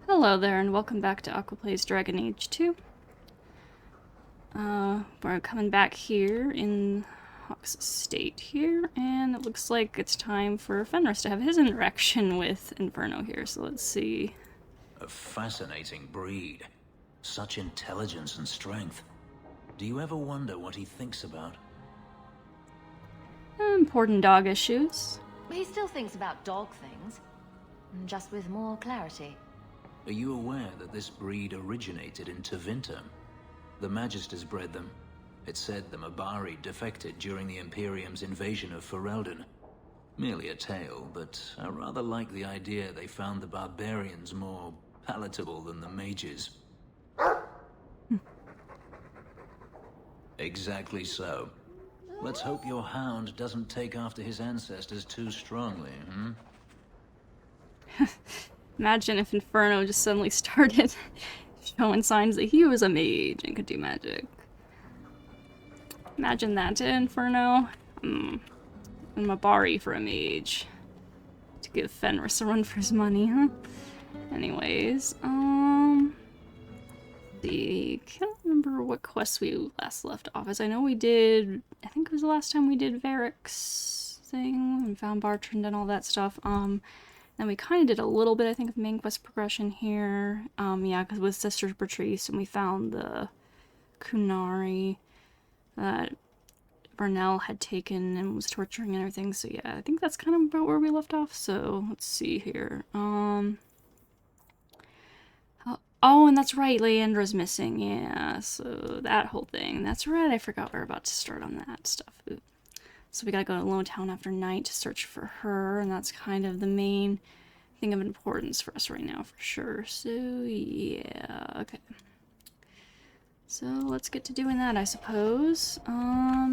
Hello there, and welcome back to Aquaplays Dragon Age 2. We're coming back here in Hawk's estate here, and it looks like it's time for Fenris to have his interaction with Inferno here, so let's see. A fascinating breed. Such intelligence and strength. Do you ever wonder what he thinks about? Important dog issues. He still thinks about dog things, just with more clarity. Are you aware that this breed originated in Tevinter? The Magisters bred them. It's said the Mabari defected during the Imperium's invasion of Ferelden. Merely a tale, but I rather like the idea they found the barbarians more palatable than the mages. Exactly so. Let's hope your hound doesn't take after his ancestors too strongly, hmm? Imagine if Inferno just suddenly started showing signs that he was a mage and could do magic. Imagine that to Inferno. I'm Mabari for a mage. To give Fenris a run for his money, huh? Anyways, can't remember what quest we last left off as. I know we did, I think it was the last time we did Varric's thing and found Bartrand and all that stuff. Then we kind of did a little bit, I think, of main quest progression here. Yeah, because with Sister Patrice, and we found the Kunari that Merrill had taken and was torturing and everything. So yeah, I think that's kind of about where we left off. So let's see here. Oh, and that's right, Leandra's missing. Yeah, so that whole thing. That's right, I forgot we were about to start on that stuff. Ooh. So we gotta go to Lone Town after night to search for her, and that's kind of the main thing of importance for us right now, for sure. So, yeah, okay. So, let's get to doing that, I suppose. Ooh,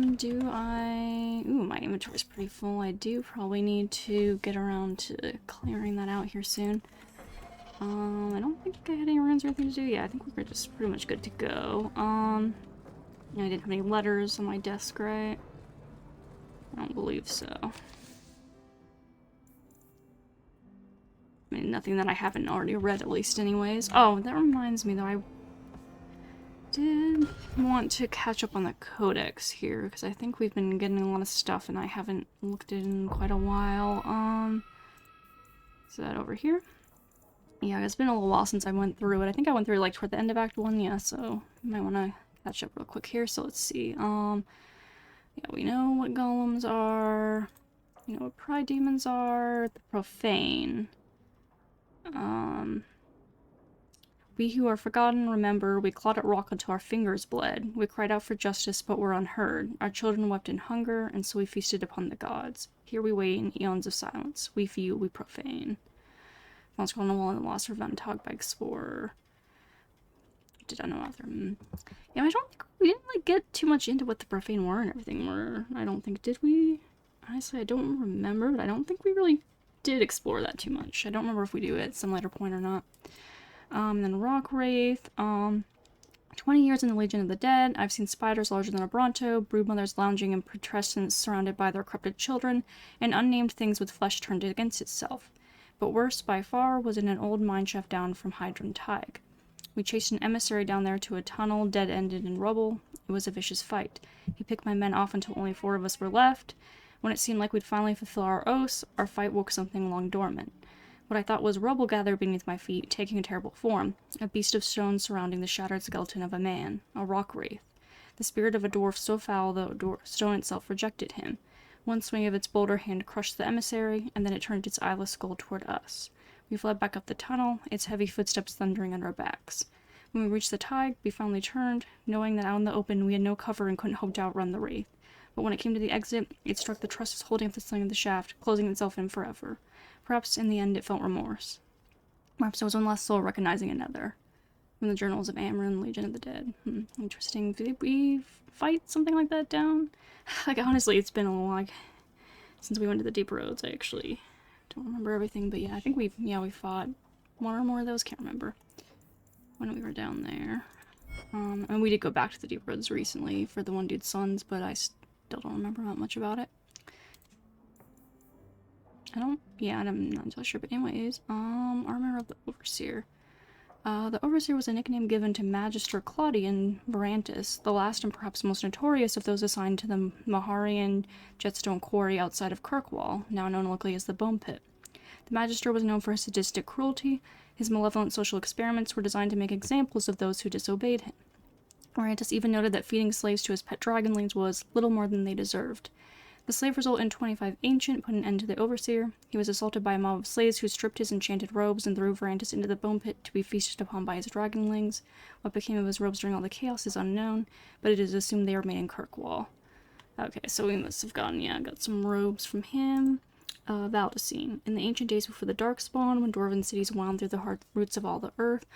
my inventory's pretty full. I do probably need to get around to clearing that out here soon. I don't think I had any runes or anything to do. Yeah, I think we're just pretty much good to go. I didn't have any letters on my desk, right? I don't believe so. I mean, nothing that I haven't already read, at least, anyways. Oh, that reminds me, though, I did want to catch up on the codex here, because I think we've been getting a lot of stuff, and I haven't looked at it in quite a while. Is that over here? Yeah, it's been a little while since I went through it. I think I went through, like, toward the end of Act 1, yeah, so you might want to catch up real quick here. So let's see. Yeah, we know what golems are. We know what pride demons are. The profane. We who are forgotten remember, we clawed at rock until our fingers bled. We cried out for justice, but were unheard. Our children wept in hunger, and so we feasted upon the gods. Here we wait in eons of silence. We few, we profane. Monster on the wall and the lost Reventag by Explorer. Did I know other? Yeah, I don't think we didn't like get too much into what the profane were and everything were. I don't think, did we? Honestly, I don't remember, but I don't think we really did explore that too much. I don't remember if we do it at some later point or not. Then Rock Wraith. 20 years in the Legion of the Dead. I've seen spiders larger than a Bronto, broodmothers lounging in putrescence surrounded by their corrupted children, and unnamed things with flesh turned against itself. But worse by far was in an old mineshaft down from Hydron Tig. We chased an emissary down there to a tunnel, dead-ended in rubble. It was a vicious fight. He picked my men off until only 4 of us were left. When it seemed like we'd finally fulfill our oaths, our fight woke something long dormant. What I thought was rubble gathered beneath my feet, taking a terrible form, a beast of stone surrounding the shattered skeleton of a man, a rock wraith. The spirit of a dwarf so foul the stone itself rejected him. One swing of its boulder hand crushed the emissary, and then it turned its eyeless skull toward us. We fled back up the tunnel, its heavy footsteps thundering under our backs. When we reached the Tig, we finally turned, knowing that out in the open we had no cover and couldn't hope to outrun the wraith. But when it came to the exit, it struck the trusses holding up the sling of the shaft, closing itself in forever. Perhaps in the end it felt remorse. Perhaps it was one last soul recognizing another. From the Journals of Amryn, Legion of the Dead. Interesting. Did we fight something like that down? Like, honestly, it's been a long... Since we went to the Deep Roads, I actually don't remember everything. But yeah, I think we fought one or more of those. Can't remember when we were down there. And we did go back to the Deep Roads recently for the one dude's sons, but I still don't remember that much about it. I'm not entirely sure, but anyways, Armor of the Overseer. The Overseer was a nickname given to Magister Claudian Verantis, the last and perhaps most notorious of those assigned to the Maharian jetstone quarry outside of Kirkwall, now known locally as the Bone Pit. The Magister was known for his sadistic cruelty. His malevolent social experiments were designed to make examples of those who disobeyed him. Verantis even noted that feeding slaves to his pet dragonlings was little more than they deserved. The slave result in 25 Ancient put an end to the Overseer. He was assaulted by a mob of slaves who stripped his enchanted robes and threw Verantis into the bone pit to be feasted upon by his dragonlings. What became of his robes during all the chaos is unknown, but it is assumed they remain in Kirkwall. Okay, so we must have got some robes from him. Valdecine. In the ancient days before the Darkspawn, when dwarven cities wound through the hard roots of all the earth,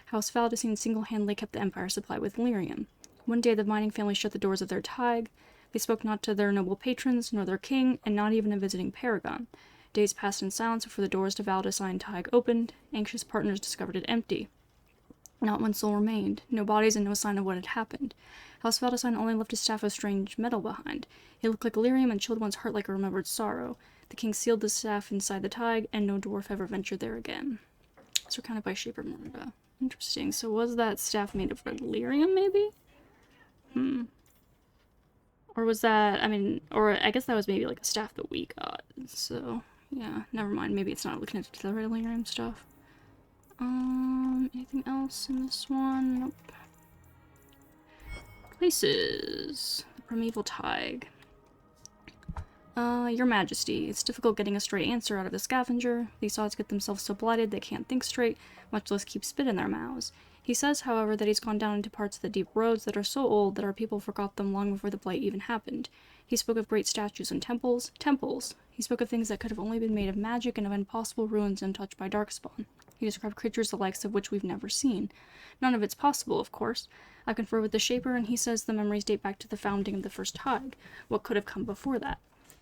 House Valdecine single-handedly kept the Empire supplied with lyrium. One day the mining family shut the doors of their thaig. They spoke not to their noble patrons, nor their king, and not even a visiting paragon. Days passed in silence before the doors to Valdecine thaig opened. Anxious partners discovered it empty. Not one soul remained, no bodies and no sign of what had happened. House Valdecine only left a staff of strange metal behind. It looked like lyrium and chilled one's heart like a remembered sorrow. The king sealed the staff inside the thaig, and no dwarf ever ventured there again. So kind of by Shaper Murda. Interesting. So was that staff made of red lyrium, maybe? Or was that, or I guess that was maybe like a staff that we got. So, yeah, never mind. Maybe it's not connected to the red lyrium stuff. Anything else in this one? Nope. Places. The Primeval Thaig. Your Majesty, it's difficult getting a straight answer out of the scavenger. These odds get themselves so blighted they can't think straight, much less keep spit in their mouths. He says, however, that he's gone down into parts of the deep roads that are so old that our people forgot them long before the blight even happened. He spoke of great statues and temples. Temples! He spoke of things that could have only been made of magic and of impossible ruins untouched by Darkspawn. He described creatures the likes of which we've never seen. None of it's possible, of course. I confer with the Shaper, and he says the memories date back to the founding of the first thaig. What could have come before that?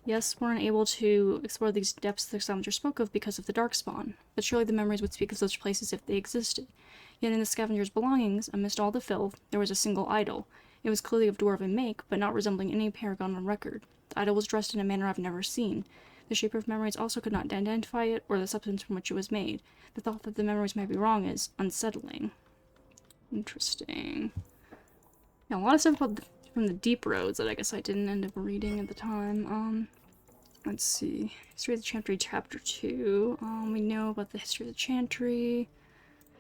Yes, we're unable to explore these depths the scavenger spoke of because of the Darkspawn, but surely the memories would speak of such places if they existed. Yet in the scavenger's belongings, amidst all the filth, there was a single idol. It was clearly of dwarven make, but not resembling any paragon on record. The idol was dressed in a manner I've never seen. The Shaper of Memories also could not identify it, or the substance from which it was made. The thought that the memories might be wrong is unsettling. Interesting. Yeah, a lot of stuff from the deep roads that I guess I didn't end up reading at the time. Let's see. History of the Chantry, Chapter 2. We know about the history of the Chantry.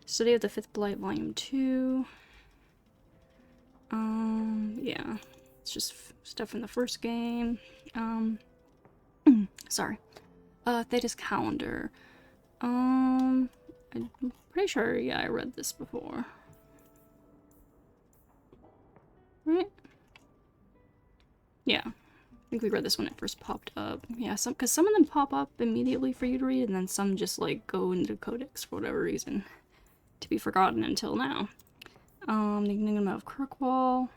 Study of the Fifth Blight, Volume 2. Yeah. It's just stuff from the first game. Sorry. Thetis Calendar. I'm pretty sure, yeah, I read this before. Right? Yeah. I think we read this when it first popped up. Yeah, because some of them pop up immediately for you to read, and then some just, like, go into Codex for whatever reason. To be forgotten until now. The Enigma of Kirkwall.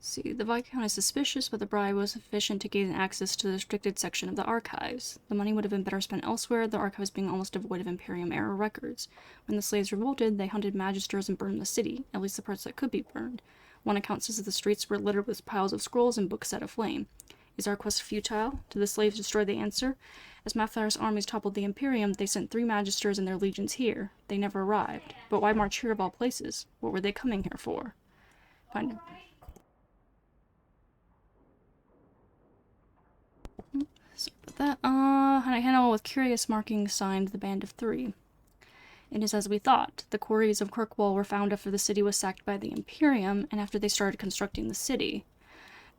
See, the Viscount is suspicious, but the bribe was sufficient to gain access to the restricted section of the archives. The money would have been better spent elsewhere, the archives being almost devoid of Imperium-era records. When the slaves revolted, they hunted magisters and burned the city, at least the parts that could be burned. One account says that the streets were littered with piles of scrolls and books set aflame. Is our quest futile? Did the slaves destroy the answer? As Mathar's armies toppled the Imperium, they sent 3 magisters and their legions here. They never arrived. But why march here of all places? What were they coming here for? Find it. Sorry about that. Hannah with curious markings signed the Band of 3. It is as we thought. The quarries of Kirkwall were found after the city was sacked by the Imperium, and after they started constructing the city.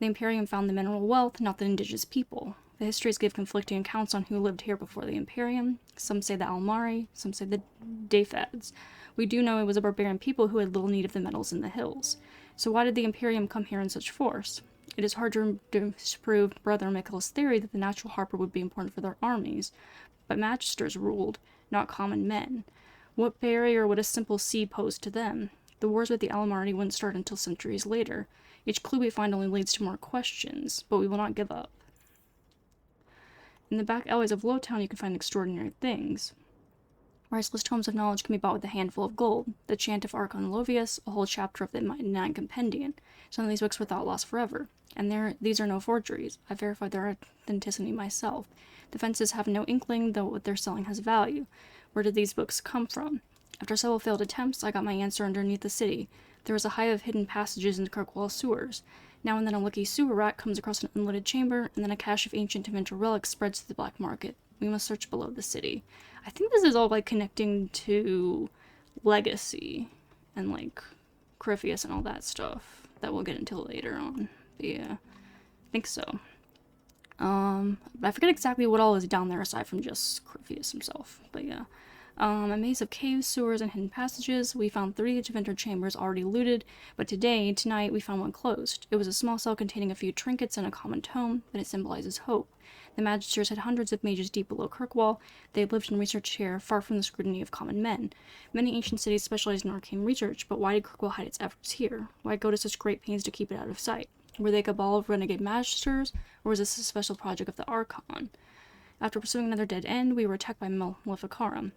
The Imperium found the mineral wealth, not the indigenous people. The histories give conflicting accounts on who lived here before the Imperium. Some say the Almari, some say the Dayfads. We do know it was a barbarian people who had little need of the metals in the hills. So why did the Imperium come here in such force? It is hard to disprove Brother Mikkel's theory that the natural harbor would be important for their armies, but magisters ruled, not common men. What barrier would a simple sea pose to them? The wars with the Almari wouldn't start until centuries later. Each clue we find only leads to more questions, but we will not give up. In the back alleys of Lowtown, you can find extraordinary things. Priceless tomes of knowledge can be bought with a handful of gold. The Chant of Archon Lovius, a whole chapter of the Nine Compendium. Some of these books were thought lost forever. And these are no forgeries. I verified their authenticity myself. The fences have no inkling that what they're selling has value. Where did these books come from? After several failed attempts, I got my answer underneath the city. There was a hive of hidden passages into Kirkwall sewers. Now and then a lucky sewer rat comes across an unlit chamber, and then a cache of ancient Dementor relics spreads to the black market. We must search below the city. I think this is all, like, connecting to Legacy and, like, Crifius and all that stuff that we'll get into later on. But yeah, I think so. I forget exactly what all is down there aside from just Crifius himself. But yeah. A maze of caves, sewers, and hidden passages. We found 3 Dementor chambers already looted, but tonight, we found one closed. It was a small cell containing a few trinkets and a common tome, but it symbolizes hope. The Magisters had hundreds of mages deep below Kirkwall. They had lived and researched here, far from the scrutiny of common men. Many ancient cities specialized in arcane research, but why did Kirkwall hide its efforts here? Why go to such great pains to keep it out of sight? Were they a cabal of renegade Magisters, or was this a special project of the Archon? After pursuing another dead end, we were attacked by Maleficarum.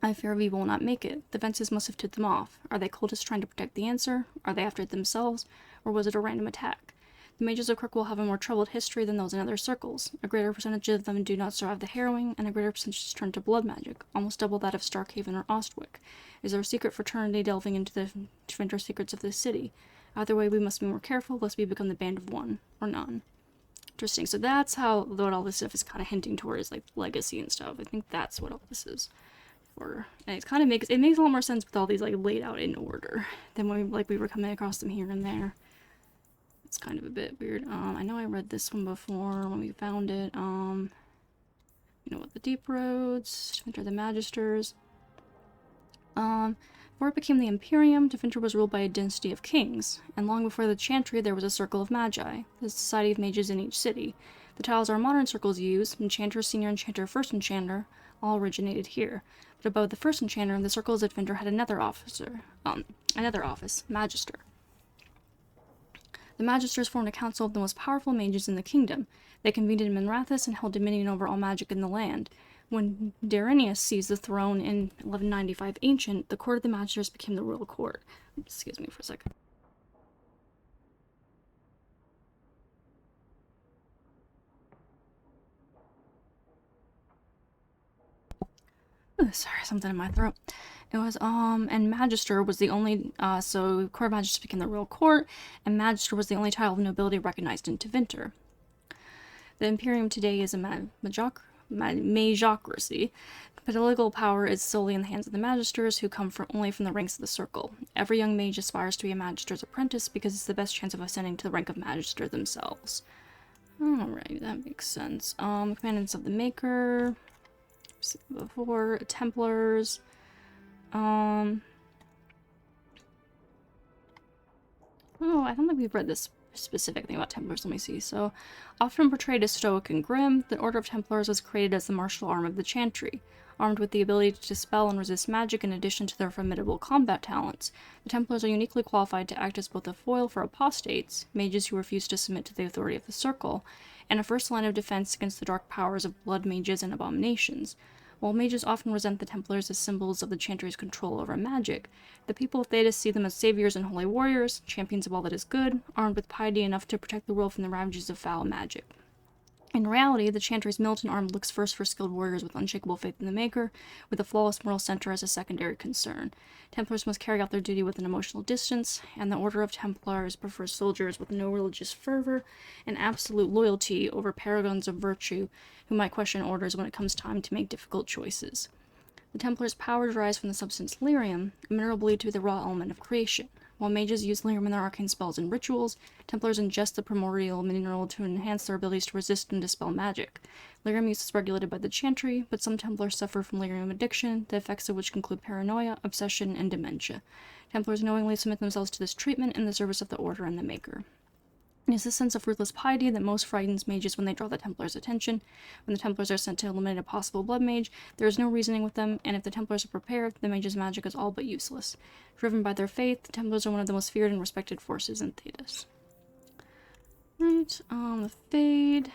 I fear we will not make it. The fences must have tipped them off. Are they cultists trying to protect the answer? Are they after it themselves? Or was it a random attack? The mages of Kirkwall have a more troubled history than those in other circles. A greater percentage of them do not survive the harrowing, and a greater percentage turn to blood magic, almost double that of Starkhaven or Ostwick. Is there a secret fraternity delving into the Dementor secrets of this city? Either way, we must be more careful, lest we become the band of one, or none. Interesting. So that's how what all this stuff is kind of hinting towards, like, legacy and stuff. I think that's what all this is. And it kind of makes a lot more sense with all these, like, laid out in order than when we were coming across them here and there. It's kind of a bit weird. I know I read this one before when we found it. You know what, the Deep Roads, Dementor the Magisters. Before it became the Imperium, Dementor was ruled by a dynasty of kings, and long before the Chantry there was a Circle of Magi, the society of mages in each city. The titles our modern circles use, Enchanter, Senior Enchanter, First Enchanter, all originated here. But above the First Enchanter, the Circles of Dementor had another office, Magister. The Magisters formed a council of the most powerful mages in the kingdom. They convened in Minrathous and held dominion over all magic in the land. When Darinius seized the throne in 1195 Ancient, the court of the Magisters became the royal court. Excuse me for a second. Ooh, sorry, something in my throat. It was, and Magister was the only, so Court of Magisters became the royal court, and Magister was the only title of nobility recognized in Dementor. The Imperium today is a magocracy. Political power is solely in the hands of the Magisters, who come only from the ranks of the Circle. Every young mage aspires to be a Magister's apprentice because it's the best chance of ascending to the rank of Magister themselves. Alright, that makes sense. Commandants of the Maker, before, Templars, oh, I don't think we've read this specific thing about Templars. Let me see. So, often portrayed as stoic and grim, the Order of Templars was created as the martial arm of the Chantry. Armed with the ability to dispel and resist magic in addition to their formidable combat talents, the Templars are uniquely qualified to act as both a foil for apostates, mages who refuse to submit to the authority of the Circle, and a first line of defense against the dark powers of blood mages and abominations. While mages often resent the Templars as symbols of the Chantry's control over magic, the people of Thedas see them as saviors and holy warriors, champions of all that is good, armed with piety enough to protect the world from the ravages of foul magic. In reality, the Chantry's militant arm looks first for skilled warriors with unshakable faith in the Maker, with a flawless moral center as a secondary concern. Templars must carry out their duty with an emotional distance, and the Order of Templars prefers soldiers with no religious fervor and absolute loyalty over paragons of virtue who might question orders when it comes time to make difficult choices. The Templars' power derives from the substance lyrium, a mineral believed to be the raw element of creation. While mages use lyrium in their arcane spells and rituals, Templars ingest the primordial mineral to enhance their abilities to resist and dispel magic. Lyrium use is regulated by the Chantry, but some Templars suffer from lyrium addiction, the effects of which include paranoia, obsession, and dementia. Templars knowingly submit themselves to this treatment in the service of the Order and the Maker. It is this sense of ruthless piety that most frightens mages when they draw the Templars' attention. When the Templars are sent to eliminate a possible blood mage, there is no reasoning with them, and if the Templars are prepared, the mage's magic is all but useless. Driven by their faith, the Templars are one of the most feared and respected forces in Thedas. Right, the Fade.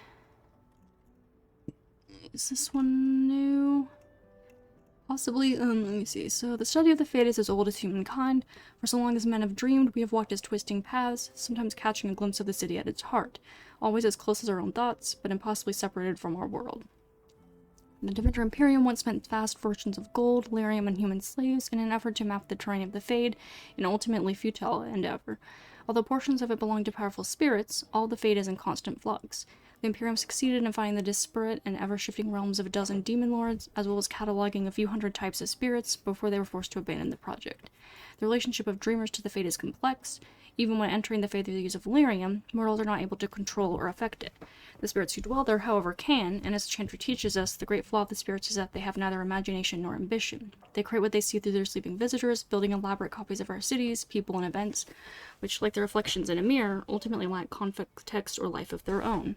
Is this one new? Possibly, let me see. So, the study of the fate is as old as humankind. For so long as men have dreamed, we have walked its twisting paths, sometimes catching a glimpse of the city at its heart, always as close as our own thoughts, but impossibly separated from our world. The Dementor Imperium once spent vast fortunes of gold, lyrium, and human slaves in an effort to map the terrain of the Fade, an ultimately futile endeavor. Although portions of it belong to powerful spirits, all the Fade is in constant flux. The Imperium succeeded in finding the disparate and ever-shifting realms of a dozen demon lords, as well as cataloging a few hundred types of spirits before they were forced to abandon the project. The relationship of dreamers to the Fade is complex. Even when entering the Fade through the use of lyrium, mortals are not able to control or affect it. The spirits who dwell there, however, can, and as Chandra teaches us, the great flaw of the spirits is that they have neither imagination nor ambition. They create what they see through their sleeping visitors, building elaborate copies of our cities, people, and events, which, like the reflections in a mirror, ultimately lack context or life of their own.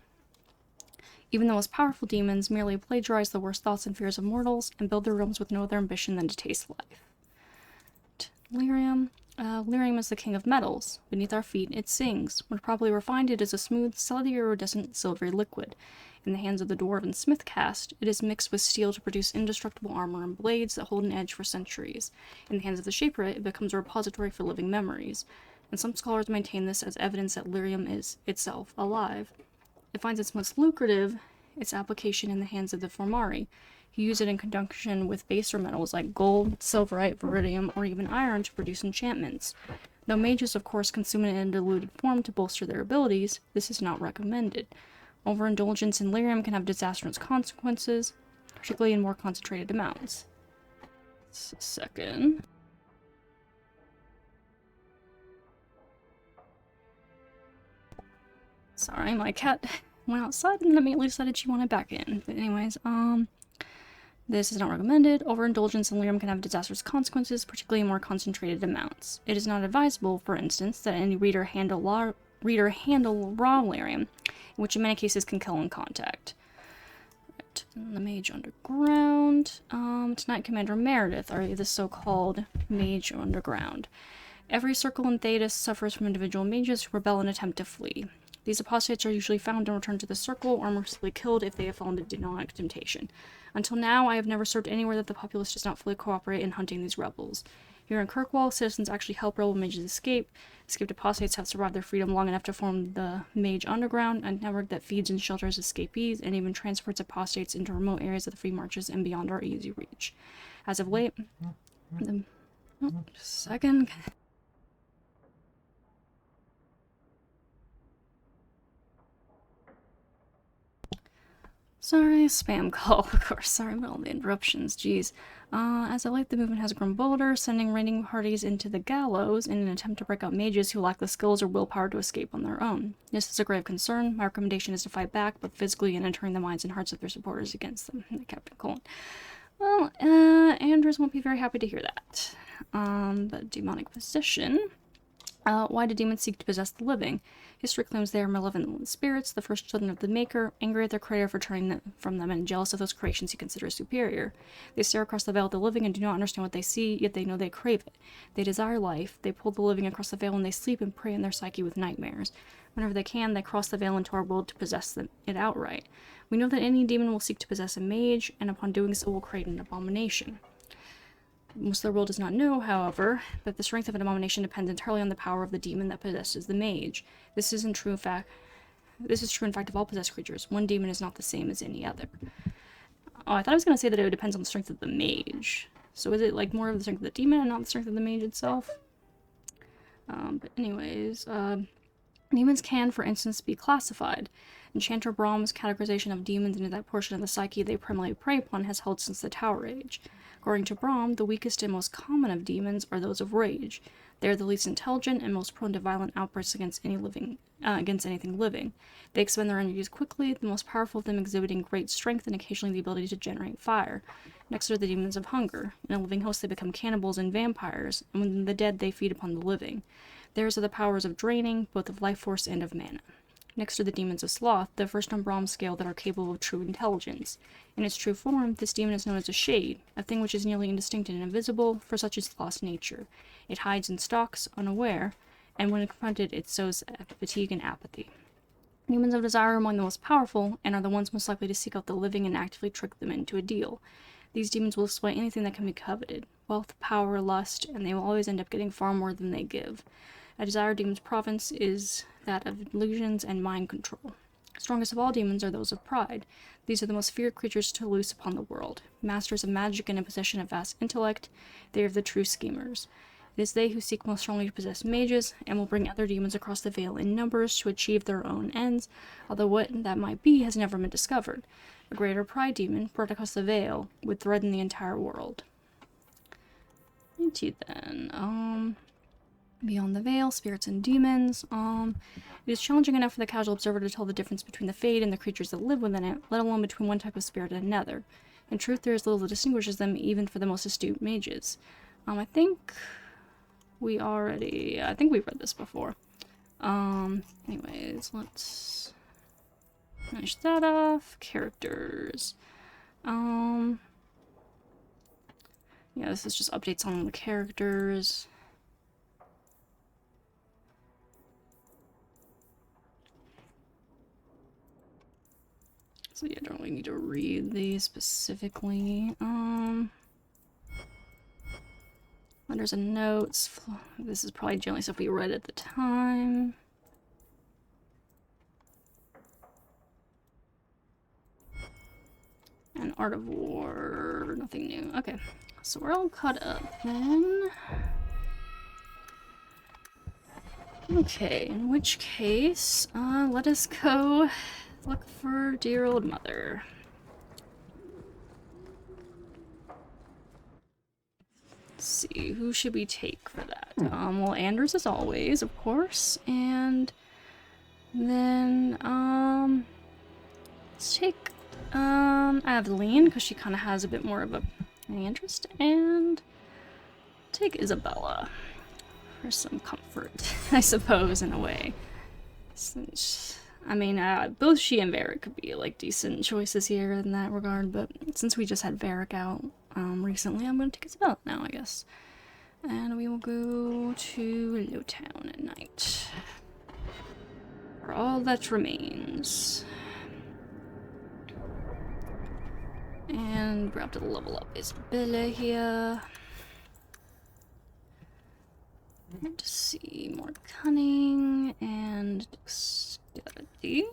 Even the most powerful demons merely plagiarize the worst thoughts and fears of mortals and build their realms with no other ambition than to taste life. Lyrium. Lyrium is the king of metals. Beneath our feet, it sings. When properly refined, it is a smooth, slightly iridescent silvery liquid. In the hands of the dwarven smith caste, it is mixed with steel to produce indestructible armor and blades that hold an edge for centuries. In the hands of the shaper, it becomes a repository for living memories. And some scholars maintain this as evidence that lyrium is, itself, alive. It finds its most lucrative its application in the hands of the Formari, who use it in conjunction with baser metals like gold, silverite, viridium, or even iron to produce enchantments. Though mages, of course, consume it in a diluted form to bolster their abilities, this is not recommended. Overindulgence in lyrium can have disastrous consequences, particularly in more concentrated amounts. Just a second. Sorry, my cat went outside and immediately decided she wanted back in. But anyways, this is not recommended. Overindulgence in lyrium can have disastrous consequences, particularly in more concentrated amounts. It is not advisable, for instance, that any reader handle raw lyrium, which in many cases can kill in contact. Right, the Mage Underground. Tonight, Commander Meredith, are the so-called Mage Underground. Every circle in Thedas suffers from individual mages who rebel and attempt to flee. These apostates are usually found and returned to the circle, or mercifully killed if they have fallen to demonic temptation. Until now, I have never served anywhere that the populace does not fully cooperate in hunting these rebels. Here in Kirkwall, citizens actually help rebel mages escape. Escaped apostates have survived their freedom long enough to form the Mage Underground, a network that feeds and shelters escapees and even transports apostates into remote areas of the Free Marches and beyond our easy reach. As of late, just a second. Sorry, spam call, of course. Sorry about all the interruptions, jeez. As of late, the movement has grown bolder, sending raiding parties into the gallows in an attempt to break out mages who lack the skills or willpower to escape on their own. This is a grave concern. My recommendation is to fight back, both physically and entering the minds and hearts of their supporters against them. Captain Colon. Well, Andrews won't be very happy to hear that. But demonic possession. Why do demons seek to possess the living? History claims they are malevolent spirits, the first children of the Maker, angry at their creator for turning from them and jealous of those creations he considers superior. They stare across the veil at the living and do not understand what they see, yet they know they crave it. They desire life. They pull the living across the veil and they sleep and prey in their psyche with nightmares. Whenever they can, they cross the veil into our world to possess it outright. We know that any demon will seek to possess a mage, and upon doing so will create an abomination. Most of the world does not know, however, that the strength of an abomination depends entirely on the power of the demon that possesses the mage. This is true in fact of all possessed creatures. One demon is not the same as any other. Oh, I thought I was going to say that it depends on the strength of the mage. So is it like more of the strength of the demon and not the strength of the mage itself? But anyways, demons can, for instance, be classified. Enchanter Brahm's categorization of demons into that portion of the psyche they primarily prey upon has held since the Tower Age. According to Brahm, the weakest and most common of demons are those of rage. They are the least intelligent and most prone to violent outbursts against anything living. They expend their energies quickly, the most powerful of them exhibiting great strength and occasionally the ability to generate fire. Next are the demons of hunger. In a living host, they become cannibals and vampires, and when the dead, they feed upon the living. Theirs are the powers of draining, both of life force and of mana. Next are the demons of sloth, the first on Brahm's scale that are capable of true intelligence. In its true form, this demon is known as a shade, a thing which is nearly indistinct and invisible, for such is sloth's nature. It hides and stalks, unaware, and when confronted, it sows fatigue and apathy. Demons of desire are among the most powerful, and are the ones most likely to seek out the living and actively trick them into a deal. These demons will exploit anything that can be coveted. Wealth, power, lust, and they will always end up getting far more than they give. A desire demon's province is that of illusions and mind control. Strongest of all demons are those of pride. These are the most feared creatures to loose upon the world. Masters of magic and in possession of vast intellect, they are the true schemers. It is they who seek most strongly to possess mages, and will bring other demons across the veil in numbers to achieve their own ends, although what that might be has never been discovered. A greater pride demon, brought across the veil, would threaten the entire world. Into then, Beyond the Veil, Spirits and Demons. It is challenging enough for the casual observer to tell the difference between the Fade and the creatures that live within it, let alone between one type of spirit and another. In truth, there is little that distinguishes them, even for the most astute mages. I think we read this before. Anyways, let's finish that off. Characters. Yeah, this is just updates on the characters. So yeah, I don't really need to read these specifically. Letters and notes. This is probably generally stuff we read at the time. And Art of War, nothing new. Okay, so we're all caught up then. Okay, in which case, let us go look for dear old mother. Let's see, who should we take for that? Well, Anders as always, of course, and then, let's take, Aveline, because she kind of has a bit more of any interest, and take Isabella for some comfort, I suppose, in a way. Since, I mean, both she and Varric could be, like, decent choices here in that regard, but since we just had Varric out, recently, I'm gonna take Isabella now, I guess. And we will go to Lowtown at night. For all that remains. And we're up to level up Isabella here. To see more cunning and dexterity.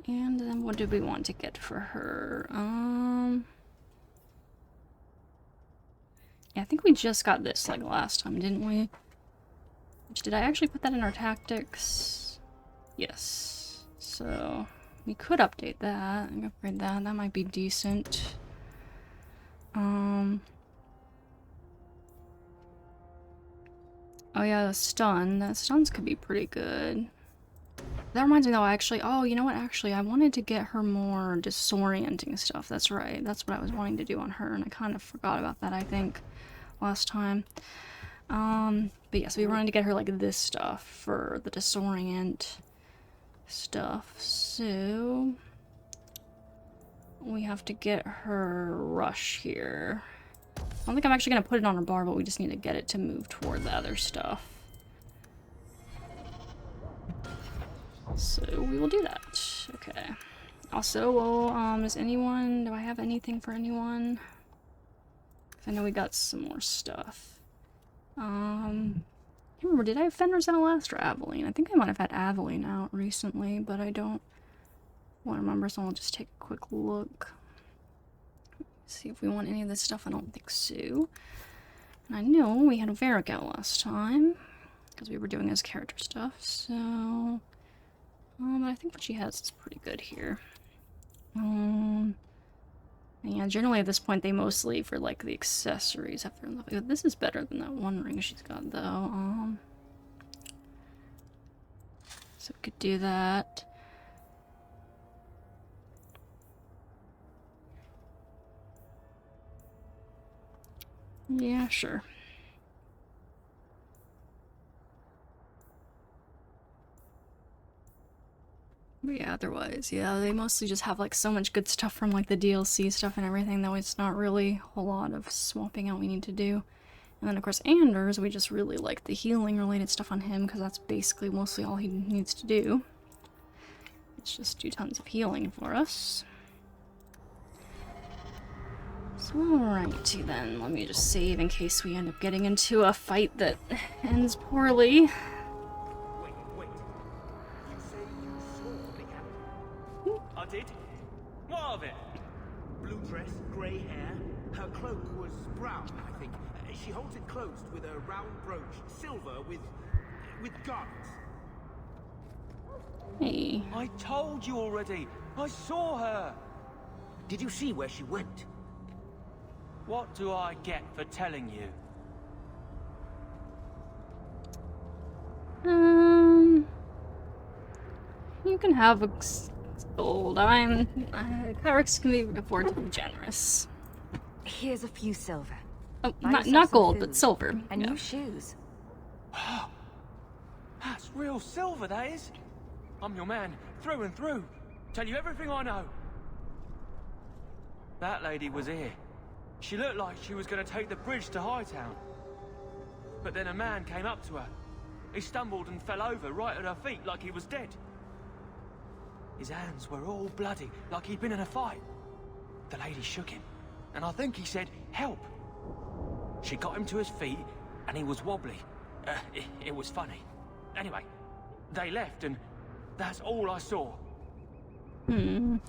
And then what did we want to get for her? Yeah, I think we just got this like last time, didn't we? Did I actually put that in our tactics? Yes. So we could update that and upgrade that. That might be decent. Oh yeah, the stun. The stuns could be pretty good. That reminds me though, oh, you know what, actually, I wanted to get her more disorienting stuff. That's right. That's what I was wanting to do on her, and I kind of forgot about that, I think, last time. But yeah, so we wanted to get her, like, this stuff for the disorient stuff. So we have to get her rush here. I don't think I'm actually going to put it on her bar, but we just need to get it to move toward the other stuff. So we will do that. Okay. Also, well, do I have anything for anyone? I know we got some more stuff. I can't remember, did I have Fenris out last or Aveline? I think I might have had Aveline out recently, but I don't want to remember, so I'll just take a quick look. See if we want any of this stuff. I don't think so. And I know we had Varric out last time, because we were doing his character stuff, so... but I think what she has is pretty good here. Yeah, generally at this point they mostly, for like the accessories, have their level. This is better than that one ring she's got though. So we could do that. Yeah, sure. But yeah, otherwise, yeah, they mostly just have like so much good stuff from like the DLC stuff and everything that it's not really a whole lot of swapping out we need to do. And then of course Anders, we just really like the healing related stuff on him because that's basically mostly all he needs to do. It's just do tons of healing for us. Alrighty then, let me just save in case we end up getting into a fight that ends poorly. Wait. You say you saw the captain? I did. What of it? Blue dress, grey hair. Her cloak was brown, I think. She holds it closed with a round brooch, silver with garnets. Hey. I told you already. I saw her. Did you see where she went? What do I get for telling you? You can have a gold. Kyrix can be afford to be generous. Here's a few silver. Oh, Buy yourself not some gold, food but silver. And Yeah. new shoes. That's real silver, that is. I'm your man, through and through. Tell you everything I know. That lady was here. She looked like she was going to take the bridge to Hightown. But then a man came up to her. He stumbled and fell over right at her feet like he was dead. His hands were all bloody, like he'd been in a fight. The lady shook him, and I think he said, "Help." She got him to his feet, and he was wobbly. It was funny. Anyway, they left, and that's all I saw. Can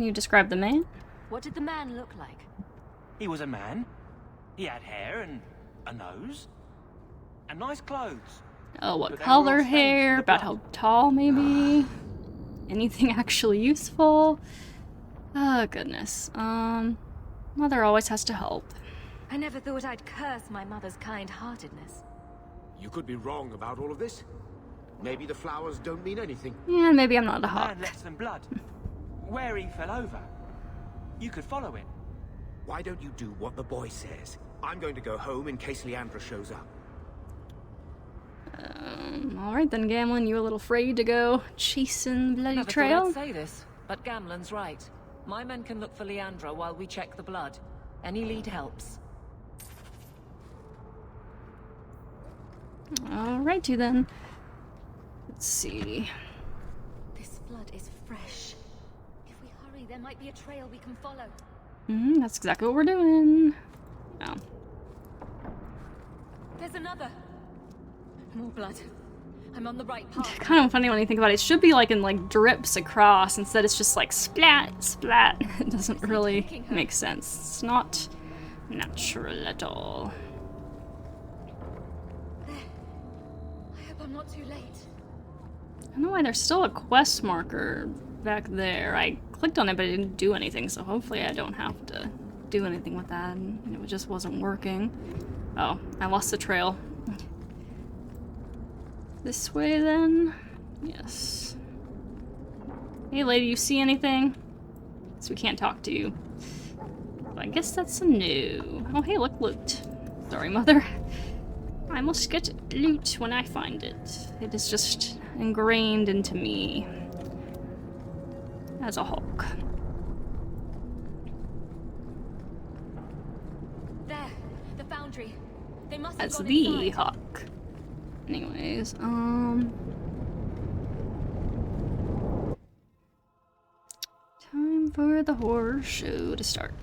you describe the man? What did the man look like? He was a man. He had hair and a nose. And nice clothes. Oh, what But they were color all stained hair? from the About blood. how tall, maybe? Anything actually useful? Oh, goodness. Mother always has to help. I never thought I'd curse my mother's kind-heartedness. You could be wrong about all of this. Maybe the flowers don't mean anything. Yeah, maybe I'm not a The hawk. man left some blood. Where he fell over. You could follow it. Why don't you do what the boy says? I'm going to go home in case Leandra shows up. Alright then, Gamlin, you a little afraid to go chasing the bloody Never trail? thought I'd say this, but Gamlen's right. My men can look for Leandra while we check the blood. Any lead helps. Alrighty then. Let's see. This blood is fresh. If we hurry, there might be a trail we can follow. That's exactly what we're doing. Oh. There's another. More blood. I'm on the right path. Kind of funny when you think about it. It should be like in like drips across. Instead, it's just like splat, splat. It doesn't really make sense. It's not natural at all. There. I hope I'm not too late. I don't know why there's still a quest marker back there. I clicked on it, but it didn't do anything. So hopefully, I don't have to do anything with that. And it just wasn't working. Oh, I lost the trail. This way, then? Yes. Hey, lady, you see anything? So we can't talk to you. But I guess that's a no. Oh, hey, look, loot. Sorry, mother. I must get loot when I find it. It is just ingrained into me as a Hulk. There. The foundry. They must have As gone the inside. Hawk. Anyways, time for the horror show to start.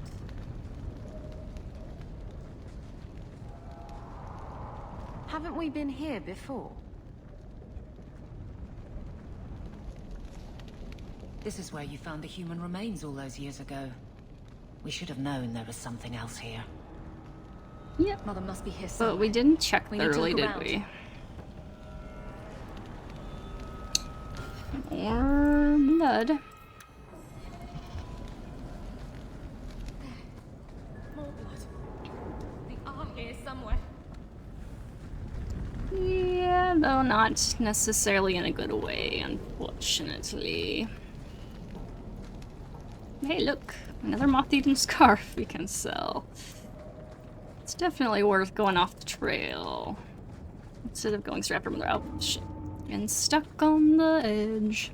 Haven't we been here before? This is where you found the human remains all those years ago. We should have known there was something else here. Yep. Mother must be here But somewhere. we didn't check We need to thoroughly, look did around. we? More blood. More blood. They are here somewhere. Yeah, though not necessarily in a good way, unfortunately. Hey, look! Another moth-eaten scarf we can sell. It's definitely worth going off the trail. Instead of going straight after mother. Oh, shit. And stuck on the edge.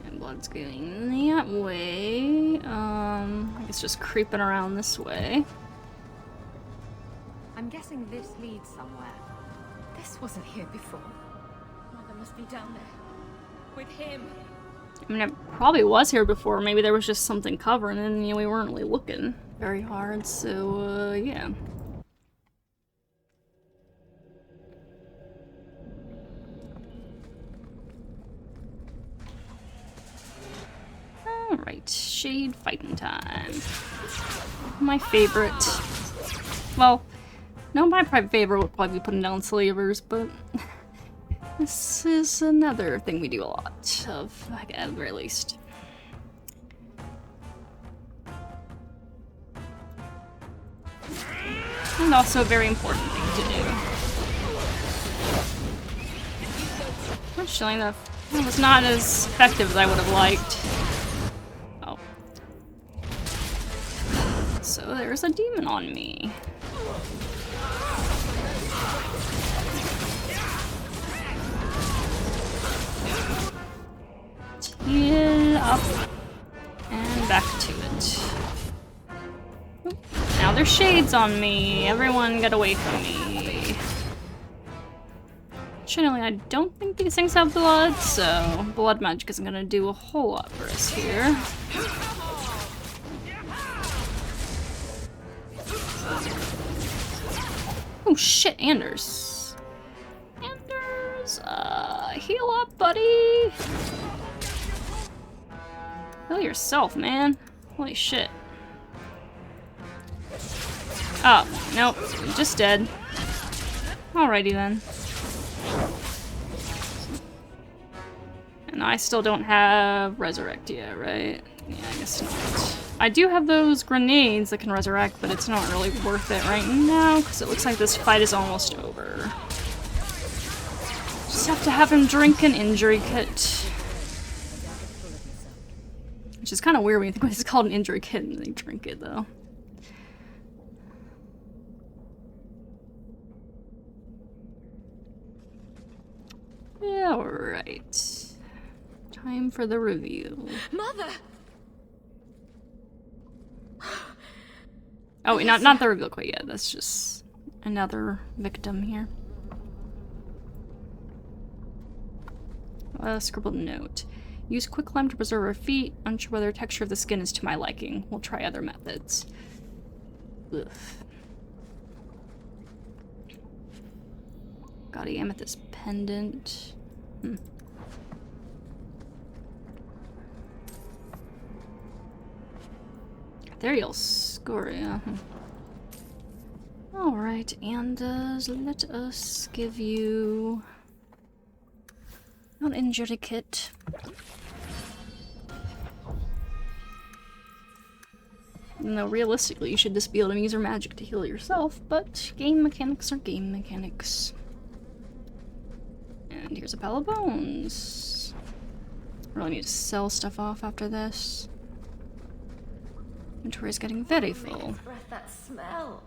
And blood's going that way. I guess just creeping around this way. I'm guessing this leads somewhere. This wasn't here before. Mother must be down there. with him. I mean, it probably was here before. Maybe there was just something covering it and, you know, we weren't really looking very hard, so, yeah. Alright, shade fighting time. My favorite. Well, no, my private favorite would probably be putting down slavers, but this is another thing we do a lot of, like, at the very least. And also a very important thing to do. Fortunately, that was not as effective as I would have liked. Oh. So there's a demon on me. Heal up and back to it. Oop. Now there's shades on me. Everyone get away from me. Fortunately, I don't think these things have blood, so blood magic isn't gonna do a whole lot for us here. Oh shit, Anders. Anders, heal up, buddy. Heal yourself, man. Holy shit. Oh, nope, just dead. Alrighty then. And I still don't have resurrect yet, right? Yeah, I guess not. I do have those grenades that can resurrect, but it's not really worth it right now, because it looks like this fight is almost over. Just have to have him drink an injury kit. Which is kind of weird when you think it's called an injury kit and they drink it, though. Alright. Time for the review. Mother! Oh, not the reveal quite yet. That's just another victim here. A scribbled note. Use quicklime to preserve our feet. Unsure whether the texture of the skin is to my liking. We'll try other methods. Ugh. Got a amethyst pendant. Ethereal scoria. Alright, and let us give you an injury kit. No, realistically, you should just be able to use your magic to heal yourself, but game mechanics are game mechanics. And here's a pile of bones. Really need to sell stuff off after this. Inventory is getting very full. Breath, that smell.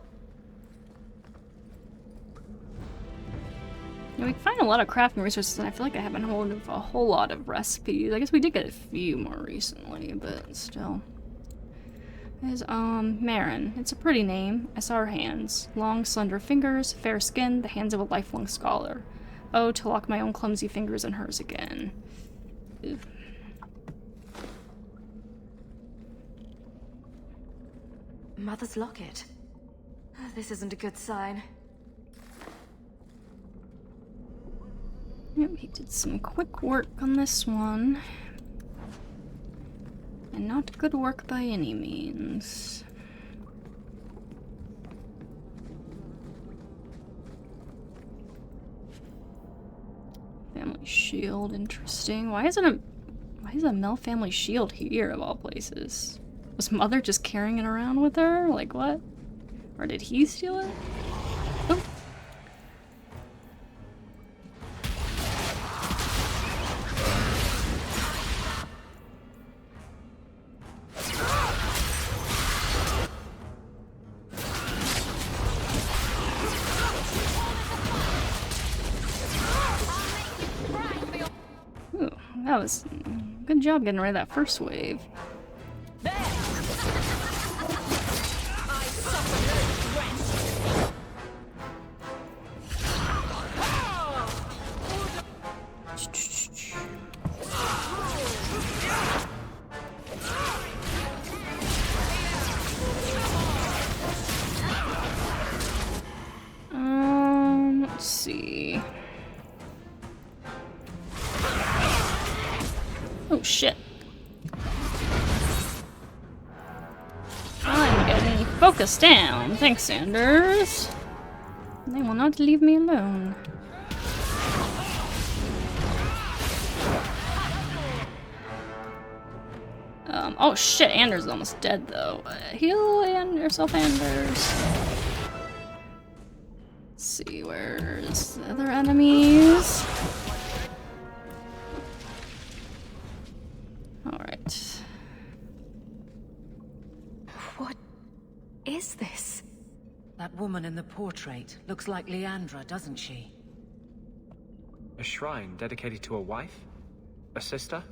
Yeah, we can find a lot of crafting resources, and I feel like I haven't hold of a whole lot of recipes. I guess we did get a few more recently, but still. There's, Marin. It's a pretty name. I saw her hands. Long, slender fingers, fair skin, the hands of a lifelong scholar. Oh, to lock my own clumsy fingers in hers again. Ew. Mother's locket. This isn't a good sign. Yep, he did some quick work on this one. And not good work by any means. Family shield, interesting. Why is a Mel family shield here of all places? Was Mother just carrying it around with her? Like what? Or did he steal it? Oh. Ooh, that was good job getting rid of that first wave. Oh shit. I'm getting focused down. Thanks, Sanders. They will not leave me alone. Oh shit, Anders is almost dead though. Heal yourself, Anders. Let's see, where's the other enemies? Alright. What is this? That woman in the portrait looks like Leandra, doesn't she? A shrine dedicated to a wife? A sister?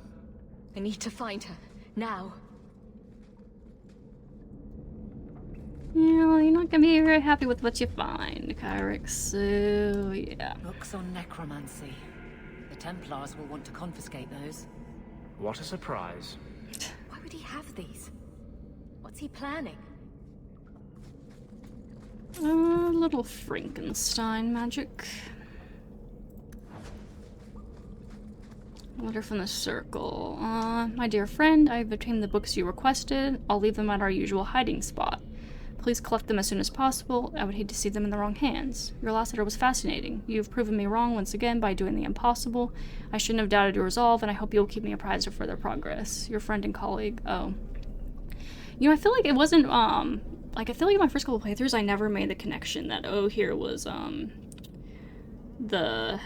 I need to find her. Now. Yeah, well, you're not gonna be very happy with what you find, Kyrix, so yeah. Books on necromancy. The Templars will want to confiscate those. What a surprise. Why would he have these? What's he planning? Little Frankenstein magic. Letter from the Circle. My dear friend, I have obtained the books you requested. I'll leave them at our usual hiding spot. Please collect them as soon as possible. I would hate to see them in the wrong hands. Your last letter was fascinating. You have proven me wrong once again by doing the impossible. I shouldn't have doubted your resolve, and I hope you'll keep me apprised of further progress. Your friend and colleague. Oh. You know, I feel like it wasn't, like, I feel like in my first couple of playthroughs, I never made the connection that, oh, here was, the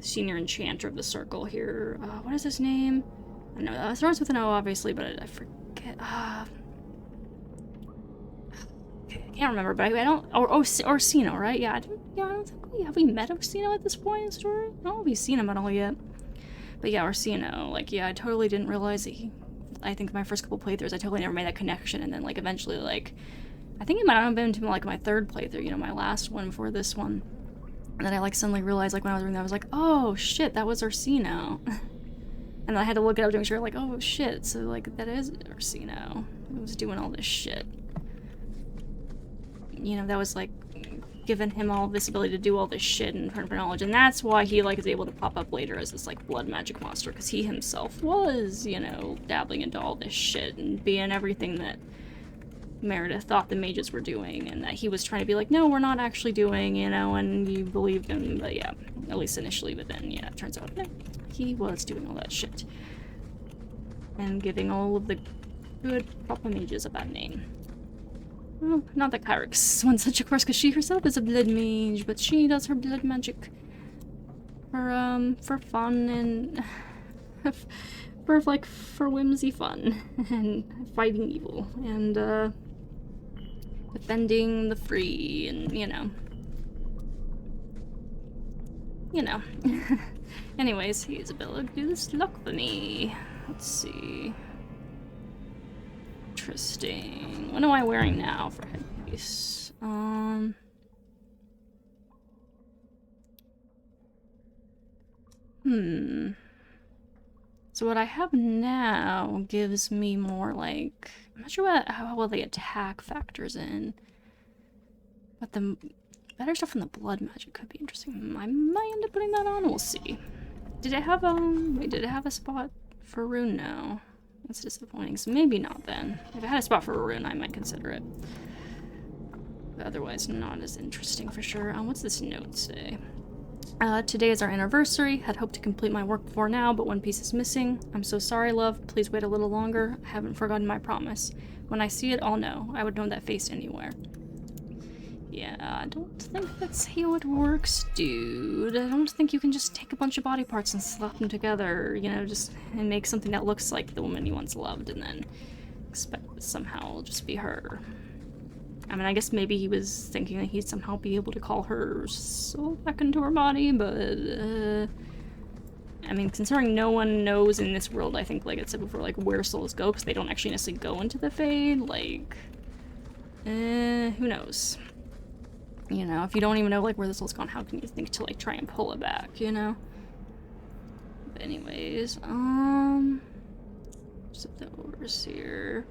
senior enchanter of the circle here. What is his name? I don't know. It starts with an O, obviously, but I forget. I can't remember, but I don't. Orsino, right? Yeah, I don't think we have we met Orsino at this point in the story. I don't know if we've seen him at all yet. But yeah, Orsino. Like, yeah, I totally didn't realize that he. I think my first couple playthroughs, I totally never made that connection, and then like eventually, like, I think it might have been to like my third playthrough. You know, my last one before this one. And then I like suddenly realized, like when I was doing that, I was like, oh shit, that was Orsino. And then I had to look it up to make sure, like, oh shit, so like that is Orsino. Who was doing all this shit. You know, that was like giving him all this ability to do all this shit and turn for knowledge, and that's why he like is able to pop up later as this like blood magic monster, because he himself was, you know, dabbling into all this shit and being everything that Meredith thought the mages were doing, and that he was trying to be like, no, we're not actually doing, you know, and you believed him, but yeah, at least initially, but then, yeah, it turns out, no, he was doing all that shit. And giving all of the good, proper mages a bad name. Well, not that Kyrix won such a course, because she herself is a blood mage, but she does her blood magic for fun and for whimsy fun and fighting evil and defending the free and you know. Anyways, he's able to do this luck for me. Let's see. Interesting. What am I wearing now for headpiece? So what I have now gives me more like, I'm not sure how well the attack factors in, but the better stuff from the blood magic could be interesting. I might end up putting that on. We'll see. Did it have wait, did it have a spot for rune? No. That's disappointing. So maybe not then. If it had a spot for a rune, I might consider it. But otherwise, not as interesting for sure. What's this note say? Today is our anniversary. Had hoped to complete my work before now, but one piece is missing. I'm so sorry, love. Please wait a little longer. I haven't forgotten my promise. When I see it, I'll know. I would know that face anywhere. Yeah, I don't think that's how it works, dude. I don't think you can just take a bunch of body parts and slap them together, you know, just and make something that looks like the woman you once loved and then expect that somehow it'll just be her. I mean, I guess maybe he was thinking that he'd somehow be able to call her soul back into her body, but, I mean, considering no one knows in this world, I think, like I said before, like, where souls go, because they don't actually necessarily go into the Fade, like, who knows? You know, if you don't even know, like, where the soul's gone, how can you think to, like, try and pull it back, you know? But anyways, just the orders here.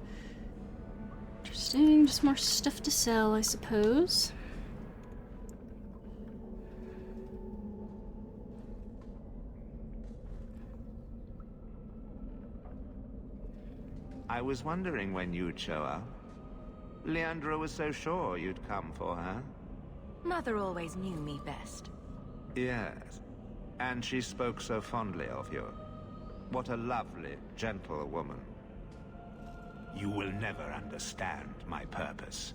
Interesting, just more stuff to sell, I suppose. I was wondering when you'd show up. Leandra was so sure you'd come for her. Mother always knew me best. Yes, and she spoke so fondly of you. What a lovely, gentle woman. You will never understand my purpose.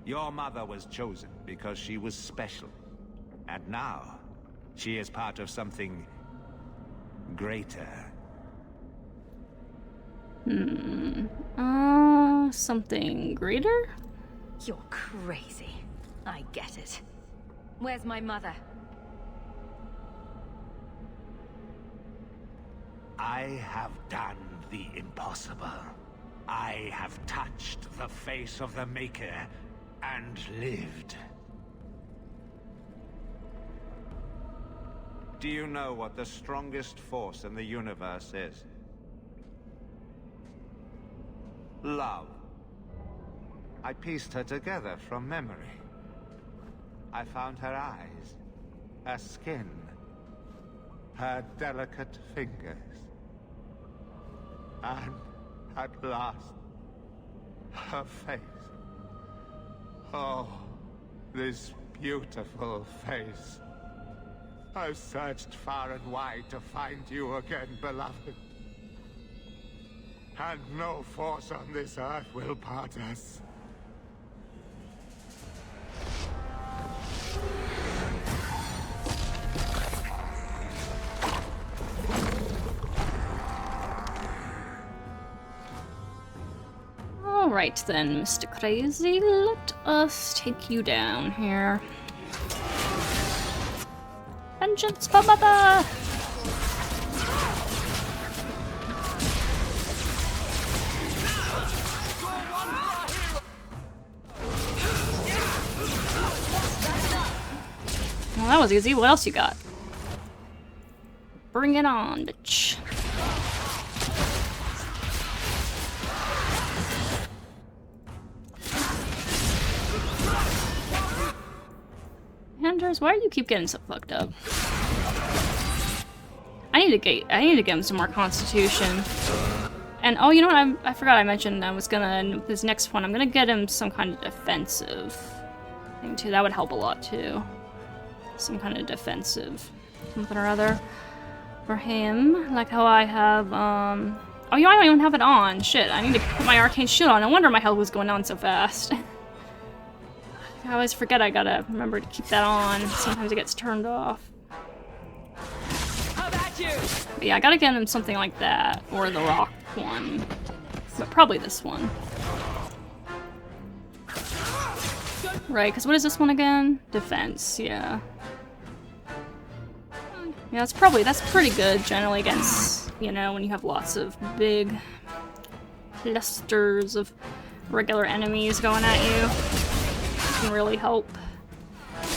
Your mother was chosen because she was special. And now, she is part of something greater. Something greater? You're crazy. I get it. Where's my mother? I have done the impossible. I have touched the face of the Maker and lived. Do you know what the strongest force in the universe is? Love. I pieced her together from memory. I found her eyes, her skin, her delicate fingers. And at last, her face. Oh, this beautiful face. I've searched far and wide to find you again, beloved. And no force on this earth will part us. Alright then, Mr. Crazy, let us take you down here. Vengeance for Mother! Well, that was easy. What else you got? Bring it on, bitch. Anders, why do you keep getting so fucked up? I need to get him some more constitution. And oh, you know what? I forgot I mentioned I was gonna, this next one, I'm gonna get him some kind of defensive thing too. That would help a lot too. Some kind of defensive something or other for him. Like how I have, oh, you know, I don't even have it on. Shit, I need to put my arcane shield on. No wonder my health was going down so fast. I always forget I gotta remember to keep that on. Sometimes it gets turned off. But yeah, I gotta get him something like that. Or the rock one. But probably this one. Right, because what is this one again? Defense, yeah. Yeah, that's pretty good generally against, you know, when you have lots of big clusters of regular enemies going at you. Can really help,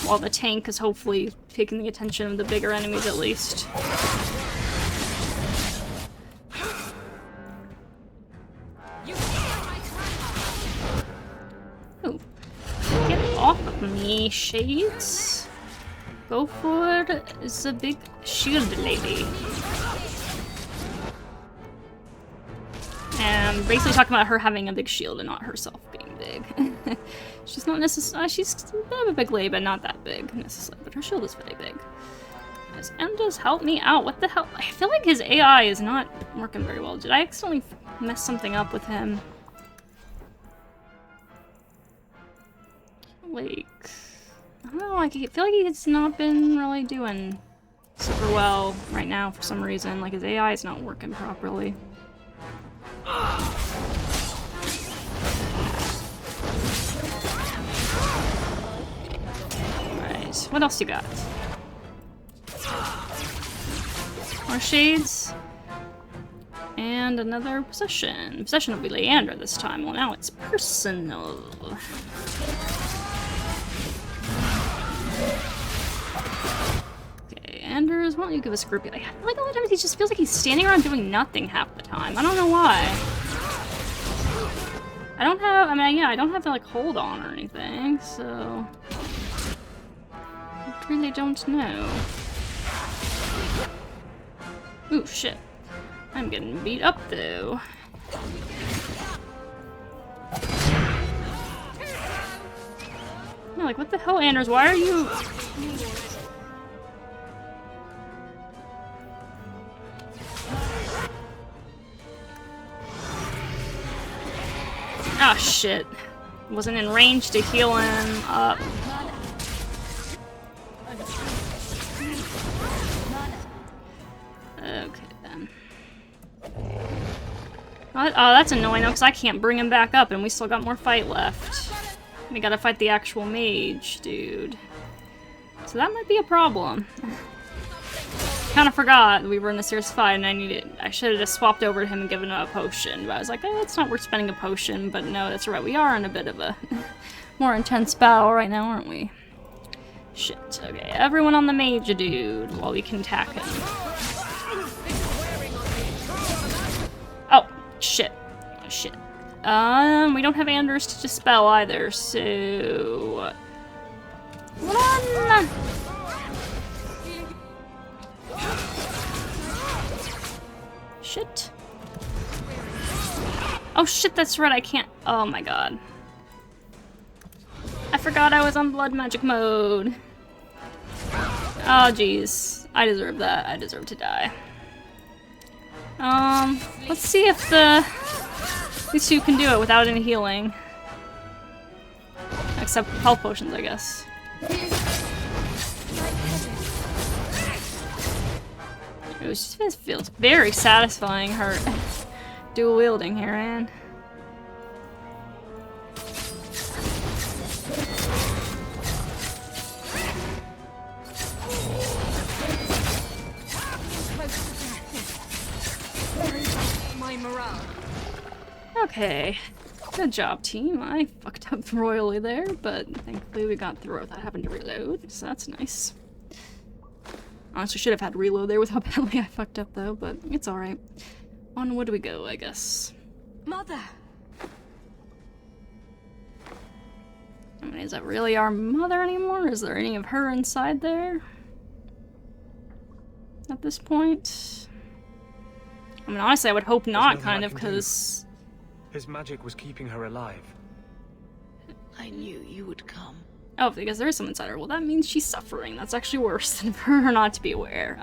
while the tank is hopefully taking the attention of the bigger enemies at least. Ooh. Get off of me, Shades. Go for the big shield lady. And basically talking about her having a big shield and not herself being big. She's not necessarily, she's a bit of a big lady, but not that big necessarily. But her shield is very big. Guys, Endos, help me out. What the hell? I feel like his AI is not working very well. Did I accidentally mess something up with him? Like, I don't know, I feel like he's not been really doing super well right now for some reason. Like, his AI is not working properly. Alright, what else you got? More shades. And another possession. Possession will be Leandra this time. Well, now it's personal. Okay, Anders, why don't you give us a group? I feel like a lot of times he just feels like he's standing around doing nothing half the time. I don't know why. I don't have, I mean, yeah, I don't have to, like, hold on or anything, so... I really don't know. Ooh, shit. I'm getting beat up, though. I'm like, what the hell, Anders? Why are you... Oh, shit. Wasn't in range to heal him up. Okay, then. Oh, that's annoying, though, because I can't bring him back up, and we still got more fight left. We gotta fight the actual mage, dude. So that might be a problem. Kind of forgot we were in a serious fight, and I should have just swapped over to him and given him a potion. But I was like, oh, it's not worth spending a potion. But no, that's right. We are in a bit of a more intense battle right now, aren't we? Shit. Okay, everyone on the mage, dude, while we can attack him. Oh, shit. Oh, shit. We don't have Anders to dispel either, so... Run! Shit. Oh shit, that's right, I can't... Oh my god. I forgot I was on blood magic mode. Oh jeez. I deserve that. I deserve to die. Let's see if these two can do it without any healing. Except health potions, I guess. It feels very satisfying, her dual wielding here, man. My morale. Okay. Good job, team. I fucked up royally there, but thankfully we got through without having to reload, so that's nice. Honestly, should have had reload there with how badly I fucked up, though, but it's alright. Onward do we go, I guess. Mother! I mean, is that really our mother anymore? Is there any of her inside there? At this point? I mean, honestly, I would hope not, kind of, because... His magic was keeping her alive. I knew you would come. Oh, because there is someone inside her. Well, that means she's suffering. That's actually worse than for her not to be aware.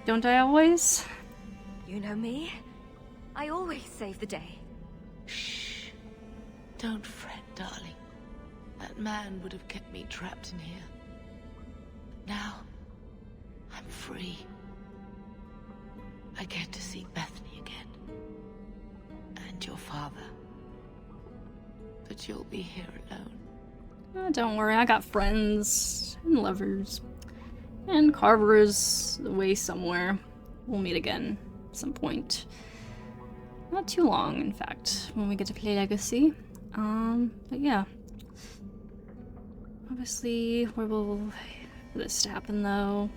Don't I always? You know me? I always save the day. Shh. Don't fret, darling. That man would have kept me trapped in here. But now, I'm free. I get to see Bethany again. And your father. But you'll be here alone. Oh, don't worry, I got friends and lovers. And Carver is away somewhere. We'll meet again at some point. Not too long, in fact, when we get to play Legacy. But yeah. Obviously, where will this happen, though?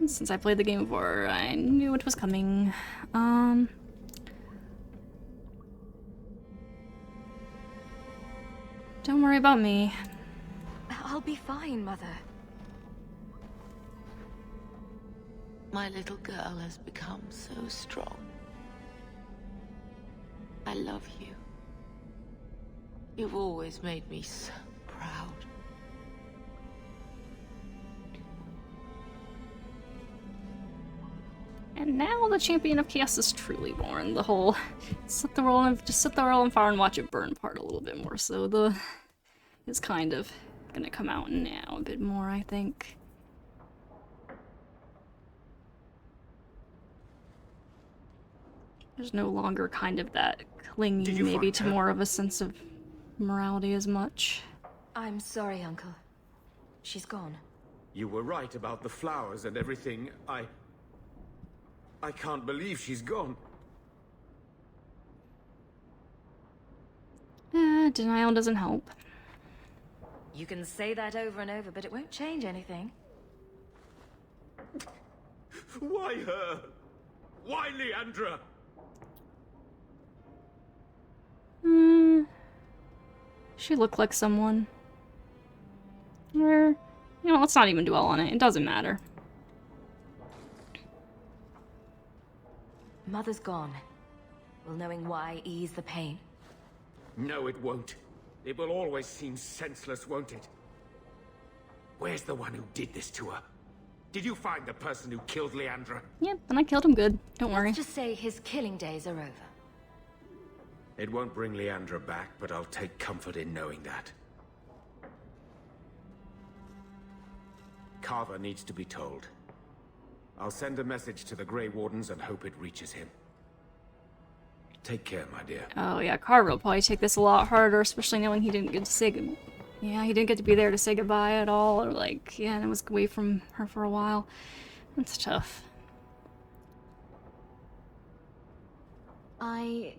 Since I played the game before, I knew it was coming. Don't worry about me. I'll be fine, Mother. My little girl has become so strong. I love you. You've always made me so proud. And now the champion of chaos is truly born. The whole set the world on fire and watch it burn part a little bit more. So is kind of gonna come out now a bit more, I think. There's no longer kind of that clinging maybe to more of a sense of morality as much. I'm sorry, Uncle. She's gone. You were right about the flowers and everything. I can't believe she's gone. Denial doesn't help. You can say that over and over, but it won't change anything. Why her? Why Leandra? She looked like someone. Or You know, let's not even dwell on it. It doesn't matter. Mother's gone. Will knowing why ease the pain? No, it won't. It will always seem senseless, won't it? Where's the one who did this to her? Did you find the person who killed Leandra? Yep, and I killed him good. Don't worry. Let's just say his killing days are over. It won't bring Leandra back, but I'll take comfort in knowing that. Carver needs to be told. I'll send a message to the Grey Wardens and hope it reaches him. Take care, my dear. Oh yeah, Carver will probably take this a lot harder, especially knowing he didn't get to say yeah, he didn't get to be there to say goodbye at all, or like, yeah, and it was away from her for a while. That's tough. I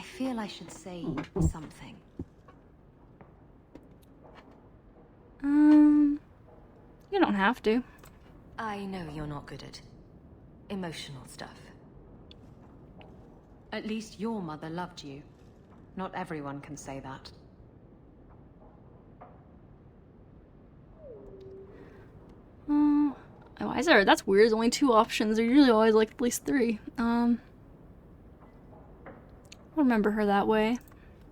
feel I should say something. You don't have to. I know you're not good at emotional stuff. At least your mother loved you. Not everyone can say that. Why is there? That's weird. There's only 2 options. There's usually always like at least 3. I remember her that way.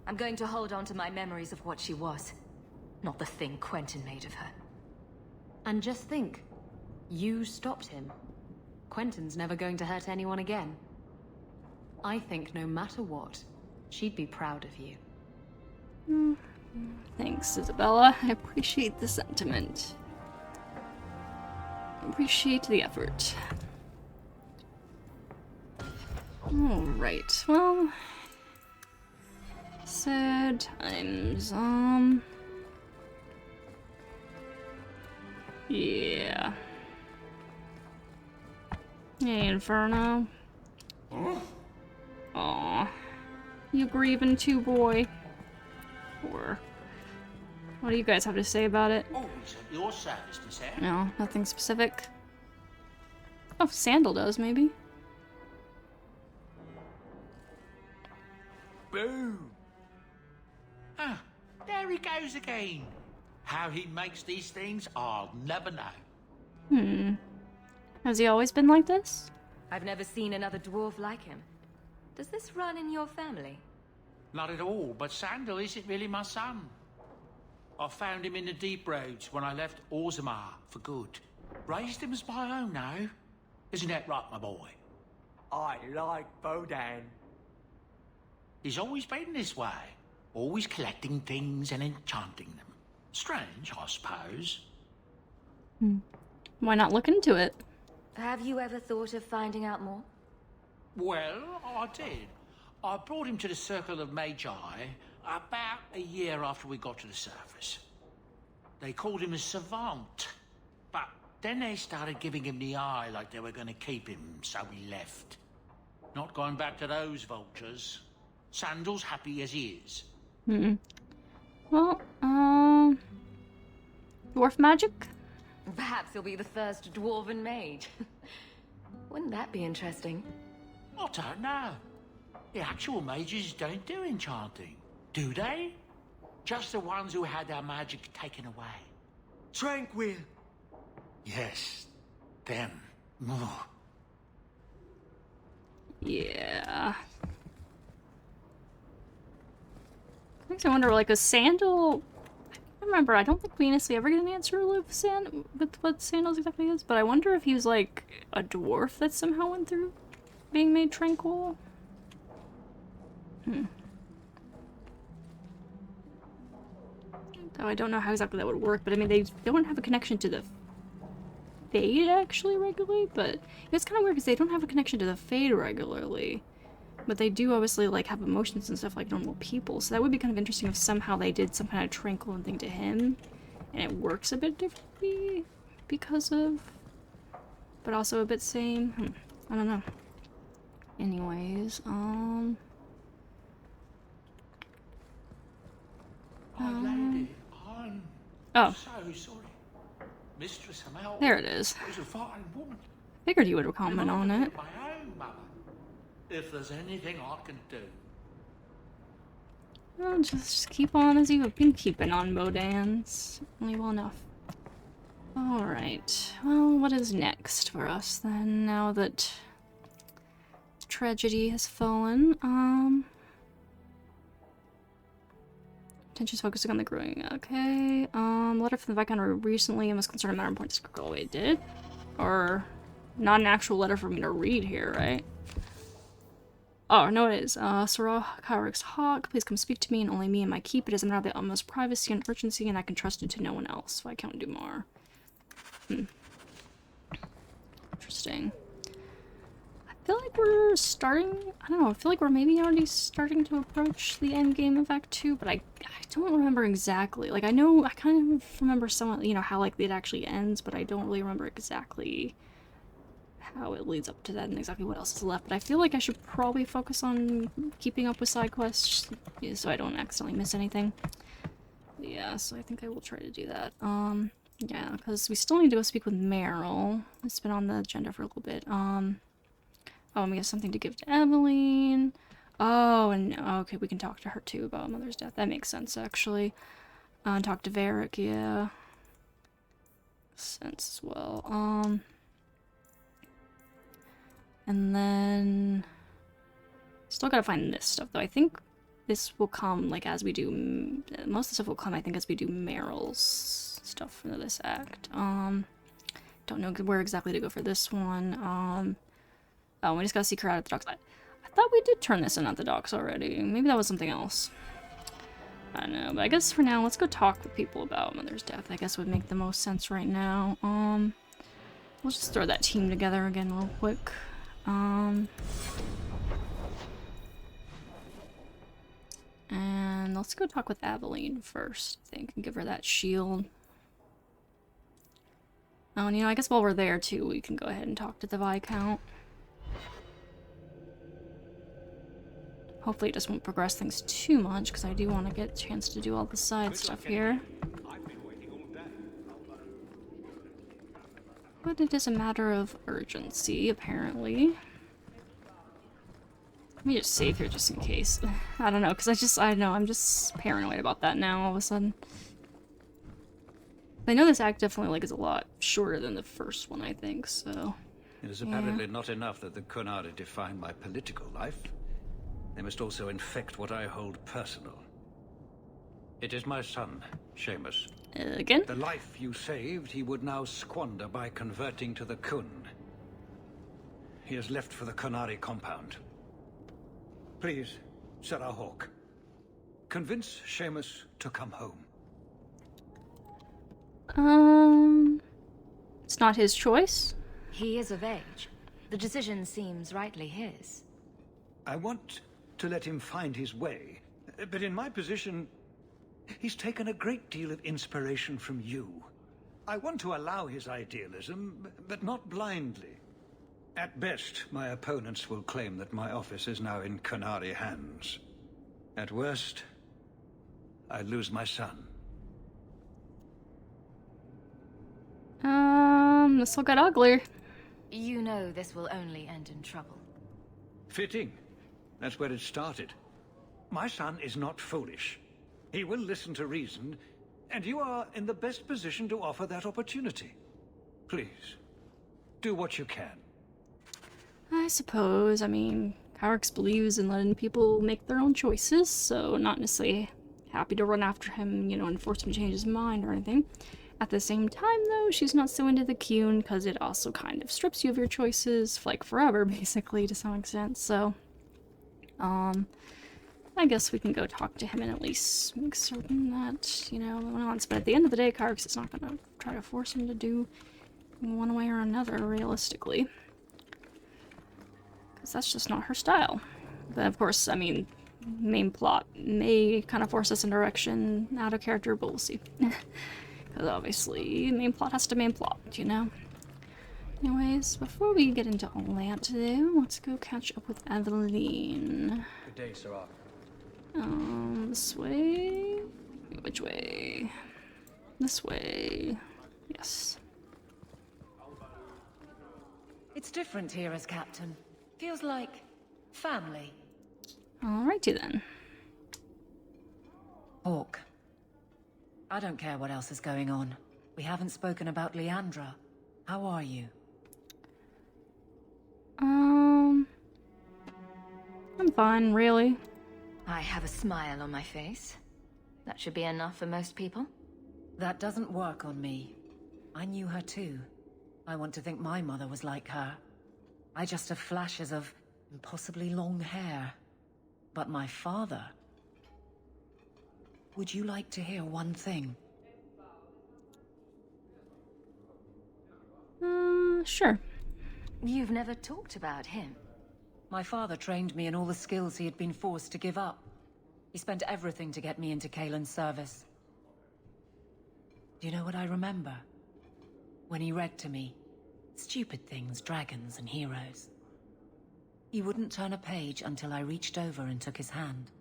I'm going to hold on to my memories of what she was, not the thing Quentin made of her. And just think, you stopped him. Quentin's never going to hurt anyone again. I think no matter what, she'd be proud of you. Thanks, Isabella. I appreciate the sentiment. Appreciate the effort. Alright, well... Sad times, yeah. Hey, Inferno. Aw. You grieving too, boy? Or... What do you guys have to say about it? Always at your service, Miss Anne. No, nothing specific. Oh, Sandal does, maybe. Boom! Ah, there he goes again. How he makes these things, I'll never know. Has he always been like this? I've never seen another dwarf like him. Does this run in your family? Not at all, but Sandal isn't really my son. I found him in the deep roads when I left Orzammar for good. Raised him as my own now. Isn't that right, my boy? I like Bodan. He's always been this way. Always collecting things and enchanting them. Strange, I suppose. Why not look into it? Have you ever thought of finding out more? Well, I did. I brought him to the Circle of Magi about a year after we got to the surface. They called him a savant, but then they started giving him the eye like they were going to keep him, so we left. Not going back to those vultures. Sandal's happy as he is. Well, dwarf magic? Perhaps he'll be the first dwarven mage. Wouldn't that be interesting? I don't know. The actual mages don't do enchanting, do they? Just the ones who had their magic taken away. Tranquil. Yes, them. Oh. Yeah. Makes me wonder, like, a Sandal... I remember, I don't think we honestly ever get an answer with what Sandals exactly is, but I wonder if he was, like, a dwarf that somehow went through being made tranquil. Though I don't know how exactly that would work, but I mean, they don't have a connection to the Fade actually regularly, but it's kind of weird because they don't have a connection to the Fade regularly. But they do obviously, like, have emotions and stuff like normal people, so that would be kind of interesting if somehow they did some kind of tranquil thing to him, and it works a bit differently because of, but also a bit same. I don't know. Anyways, Oh, lady, I'm oh, so sorry. Mistress Hamel there it is. was a fine woman. Figured you would comment on it. My own mother. If there's anything I can do. Well, just keep on as you have been keeping on, Bodans. Only well enough. Alright, well, what is next for us then, now that tragedy has fallen? Attention's focusing on the growing. Okay. Letter from the Viscount recently and was concerned a matter of points. Oh, it did? Or not an actual letter for me to read here, right? Oh, no, it is. Sir Kyrix Hawk, please come speak to me and only me and my keep. It is a matter of the utmost privacy and urgency, and I can trust it to no one else. Viscount Dumar. Interesting. I feel like we're starting, I don't know, I feel like we're maybe already starting to approach the end game of Act 2, but I don't remember exactly. Like, I know, I kind of remember some, you know, how, like, it actually ends, but I don't really remember exactly how it leads up to that and exactly what else is left. But I feel like I should probably focus on keeping up with side quests so I don't accidentally miss anything. But yeah, so I think I will try to do that. Yeah, because we still need to go speak with Merrill. It's been on the agenda for a little bit. Oh, and we have something to give to Eveline. Oh, and okay, we can talk to her too about Mother's death. That makes sense, actually. Talk to Varric, yeah. Sense as well. And then still gotta find this stuff though. I think this will come like as we do. Most of the stuff will come, I think, as we do Merrill's stuff for this act. Don't know where exactly to go for this one. Oh, we just gotta seek her out at the docks. I thought we did turn this in at the docks already. Maybe that was something else. I don't know, but I guess for now, let's go talk with people about Mother's death. I guess would make the most sense right now. We'll just throw that team together again real quick. And let's go talk with Eveline first, I think, and give her that shield. Oh, and you know, I guess while we're there too, we can go ahead and talk to the Viscount. Hopefully it just won't progress things too much, because I do want to get a chance to do all the side stuff here. But it is a matter of urgency, apparently. Let me just save here just in case. I don't know, because I'm just paranoid about that now all of a sudden. I know this act definitely like is a lot shorter than the first one, I think, so... It is apparently not enough that the Qunari define my political life. They must also infect what I hold personal. It is my son, Seamus. Again? The life you saved, he would now squander by converting to the Kun. He has left for the Qunari compound. Please, Sarah Hawk, convince Seamus to come home. It's not his choice. He is of age. The decision seems rightly his. I want to let him find his way, but in my position, he's taken a great deal of inspiration from you. I want to allow his idealism, but not blindly. At best, my opponents will claim that my office is now in Qunari hands. At worst, I lose my son. This will get uglier. You know this will only end in trouble. Fitting. That's where it started. My son is not foolish. He will listen to reason, and you are in the best position to offer that opportunity. Please, do what you can. I suppose. I mean, Kyrix believes in letting people make their own choices, so not necessarily happy to run after him, you know, and force him to change his mind or anything. At the same time, though, she's not so into the Qun, because it also kind of strips you of your choices, like, forever, basically, to some extent, so... I guess we can go talk to him and at least make certain that, you know, what he wants. But at the end of the day, Kyrix is not gonna try to force him to do one way or another, realistically. Because that's just not her style. But of course, I mean, main plot may kind of force us in direction out of character, but we'll see. Because obviously, main plot has to main plot, you know? Anyways, before we get into all that, though, let's go catch up with Eveline. Good day, Sarah. This way? Which way? This way. Yes. It's different here as captain. Feels like family. Alrighty then. Hawk. I don't care what else is going on. We haven't spoken about Leandra. How are you? I'm fine, really. I have a smile on my face. That should be enough for most people. That doesn't work on me. I knew her too. I want to think my mother was like her. I just have flashes of impossibly long hair. But my father... Would you like to hear one thing? Sure. You've never talked about him. My father trained me in all the skills he had been forced to give up. He spent everything to get me into Kaelin's service. Do you know what I remember? When he read to me. Stupid things, dragons and heroes. He wouldn't turn a page until I reached over and took his hand.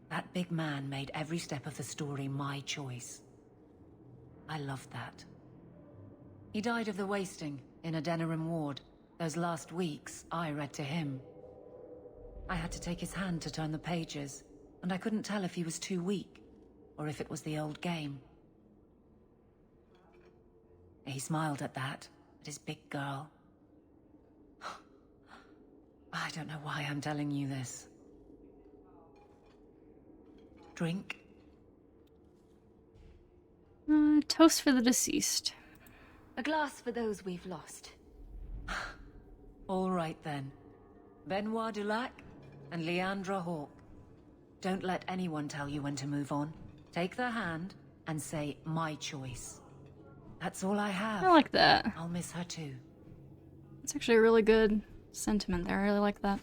That big man made every step of the story my choice. I loved that. He died of the wasting in a Denerim ward. Those last weeks, I read to him. I had to take his hand to turn the pages, and I couldn't tell if he was too weak, or if it was the old game. He smiled at that, at his big girl. I don't know why I'm telling you this. Drink? Toast for the deceased. A glass for those we've lost. All right then. Benoit Dulac and Leandra Hawke. Don't let anyone tell you when to move on. Take their hand and say, my choice. That's all I have. I like that. I'll miss her too. It's actually a really good sentiment there. I really like that.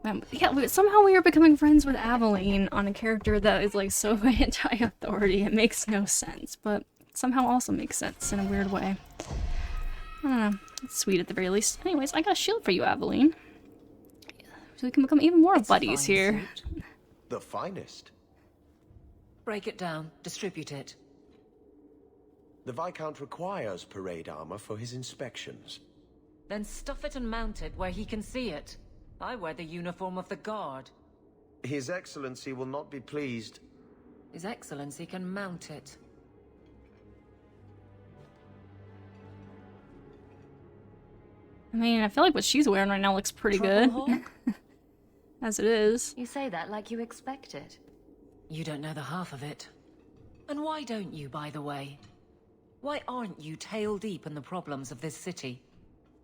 Yeah, somehow we are becoming friends with Aveline on a character that is like so anti-authority. It makes no sense, but somehow also makes sense in a weird way. I don't know. It's sweet at the very least. Anyways, I got a shield for you, Aveline. So we can become even more buddies here. Suit. The finest. Break it down. Distribute it. The Viscount requires parade armor for his inspections. Then stuff it and mount it where he can see it. I wear the uniform of the Guard. His Excellency will not be pleased. His Excellency can mount it. I mean, I feel like what she's wearing right now looks pretty good. As it is. You say that like you expect it. You don't know the half of it. And why don't you, by the way? Why aren't you tail deep in the problems of this city?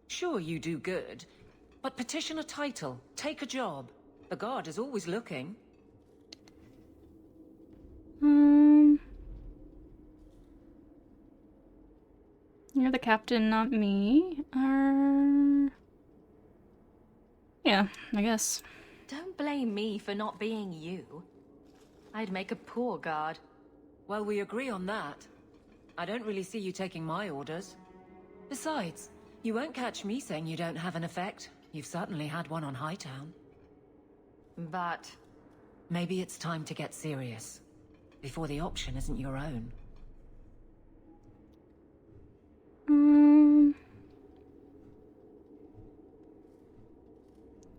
Sure, you do good, but petition a title, take a job. The Guard is always looking. You're the captain, not me. Yeah, I guess. Don't blame me for not being you. I'd make a poor guard. Well, we agree on that. I don't really see you taking my orders. Besides, you won't catch me saying you don't have an effect. You've certainly had one on Hightown. But... maybe it's time to get serious. Before the option isn't your own.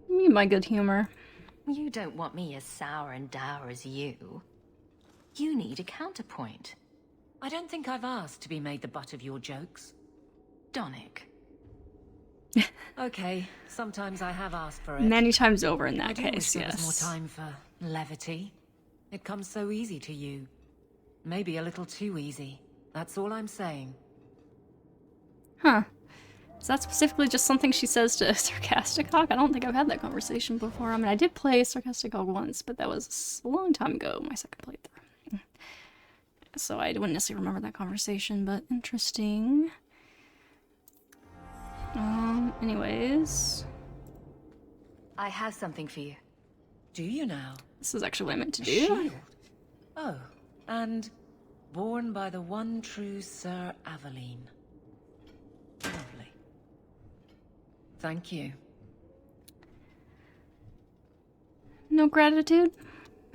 Me and my good humor. You don't want me as sour and dour as you. You need a counterpoint. I don't think I've asked to be made the butt of your jokes. Donick. Okay, sometimes I have asked for it. Many times over in that I do wish case, there was yes. more time for levity. It comes so easy to you. Maybe a little too easy. That's all I'm saying. Huh. Is that specifically just something she says to Sarcastic Hawk? I don't think I've had that conversation before. I mean, I did play Sarcastic Hawk once, but that was a long time ago, my second playthrough. So I wouldn't necessarily remember that conversation, but interesting. Anyways. I have something for you. Do you now? This is actually what I meant to A do. shield? Oh, and born by the one true Sir Aveline. Lovely. Thank you. No gratitude?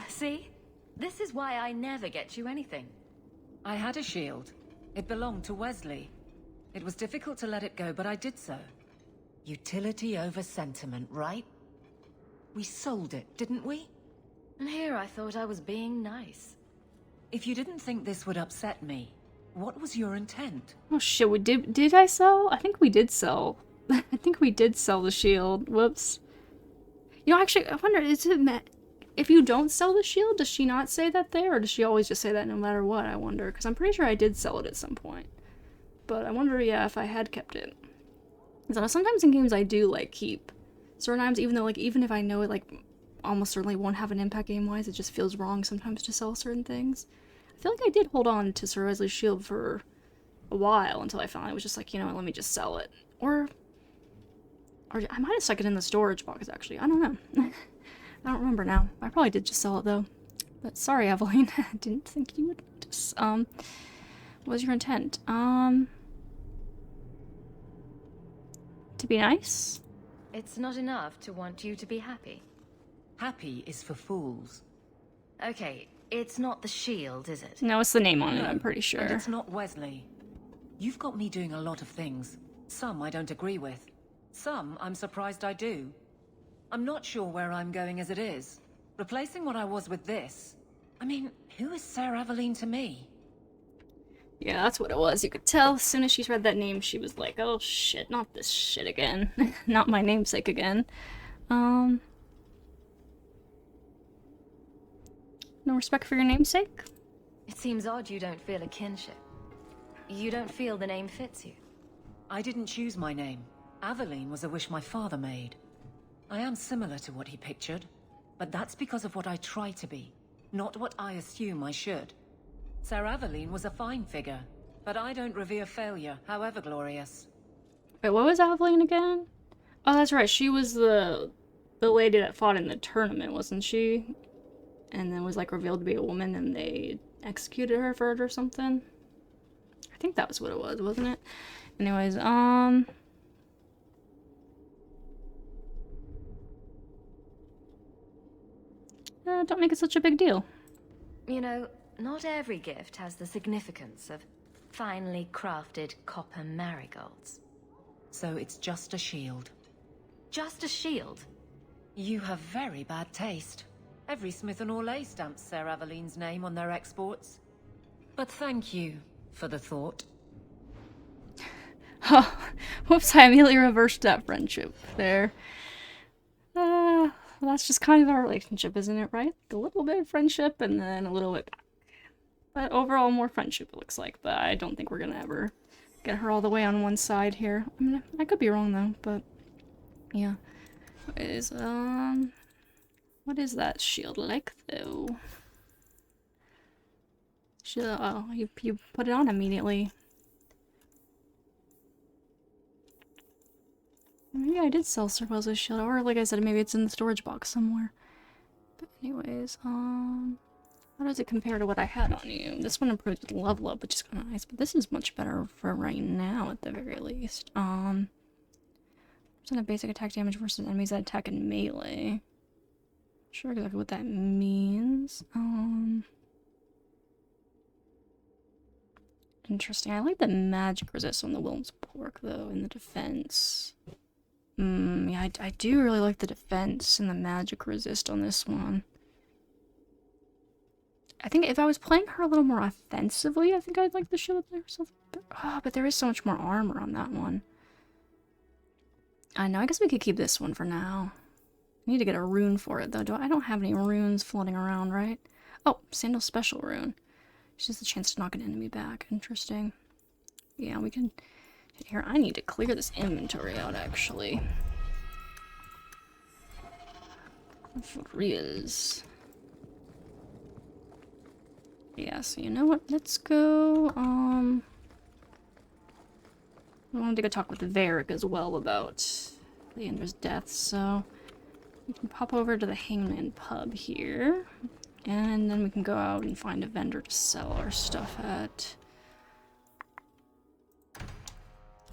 See? This is why I never get you anything. I had a shield. It belonged to Wesley. It was difficult to let it go, but I did so. Utility over sentiment, right? We sold it, didn't we? And here I thought I was being nice. If you didn't think this would upset me, what was your intent? Oh shit, we did I sell? I think we did sell. I think we did sell the shield. Whoops. You know, actually, I wonder, if you don't sell the shield, does she not say that there? Or does she always just say that no matter what, I wonder? Because I'm pretty sure I did sell it at some point. But I wonder, yeah, if I had kept it. So sometimes in games I do, like, keep certain items, even though, like, even if I know it, like, almost certainly won't have an impact game-wise, it just feels wrong sometimes to sell certain things. I feel like I did hold on to Sir Wesley's shield for a while until I finally was just like, you know what, let me just sell it. Or I might have stuck it in the storage box, actually. I don't know. I don't remember now. I probably did just sell it, though. But sorry, Evelyn. I didn't think you would notice. What was your intent? To be nice? It's not enough to want you to be happy. Happy is for fools. Okay, it's not the shield, is it? No, it's the name on it, No, I'm pretty sure. And it's not Wesley. You've got me doing a lot of things. Some I don't agree with. Some I'm surprised I do. I'm not sure where I'm going as it is. Replacing what I was with this. I mean, who is Sarah Aveline to me? Yeah, that's what it was. You could tell as soon as she read that name, she was like, oh shit, not this shit again. Not my namesake again. No respect for your namesake? It seems odd you don't feel a kinship. You don't feel the name fits you. I didn't choose my name. Aveline was a wish my father made. I am similar to what he pictured, but that's because of what I try to be, not what I assume I should. Sir Aveline was a fine figure, but I don't revere failure, however glorious. Wait, what was Aveline again? Oh, that's right. She was the lady that fought in the tournament, wasn't she? And then was, like, revealed to be a woman and they executed her for it or something? I think that was what it was, wasn't it? Anyways, don't make it such a big deal. You know, not every gift has the significance of finely crafted copper marigolds. So it's just a shield. Just a shield? You have very bad taste. Every Smith & Orlais stamps Sir Aveline's name on their exports. But thank you for the thought. Oh, whoops, I immediately reversed that friendship there. Well, that's just kind of our relationship, isn't it, right? A little bit of friendship and then a little bit back. But overall, more friendship, it looks like. But I don't think we're gonna ever get her all the way on one side here. I mean, I could be wrong, though, but yeah. What is that shield like, though? Oh, you put it on immediately. Maybe I did sell Sir Wesley's shield, or like I said, maybe it's in the storage box somewhere. But anyways, how does it compare to what I had on you? This one improves with level up, which is kind of nice, but this is much better for right now, at the very least. Percent of basic attack damage versus enemies that attack in melee. Not sure exactly what that means. Interesting. I like the magic resist on the Wilm's Pork, though, in the defense. Yeah, I do really like the defense and the magic resist on this one. I think if I was playing her a little more offensively, I think I'd like the shield there. But there is so much more armor on that one. I know, I guess we could keep this one for now. I need to get a rune for it, though. I don't have any runes floating around, right? Oh, Sandal Special Rune. It's just a chance to knock an enemy back. Interesting. Yeah, we can... Here, I need to clear this inventory out, actually. For reals. Yeah, so you know what? Let's go, I wanted to go talk with Varric as well about Leandra's death, so... We can pop over to the Hangman Pub here. And then we can go out and find a vendor to sell our stuff at.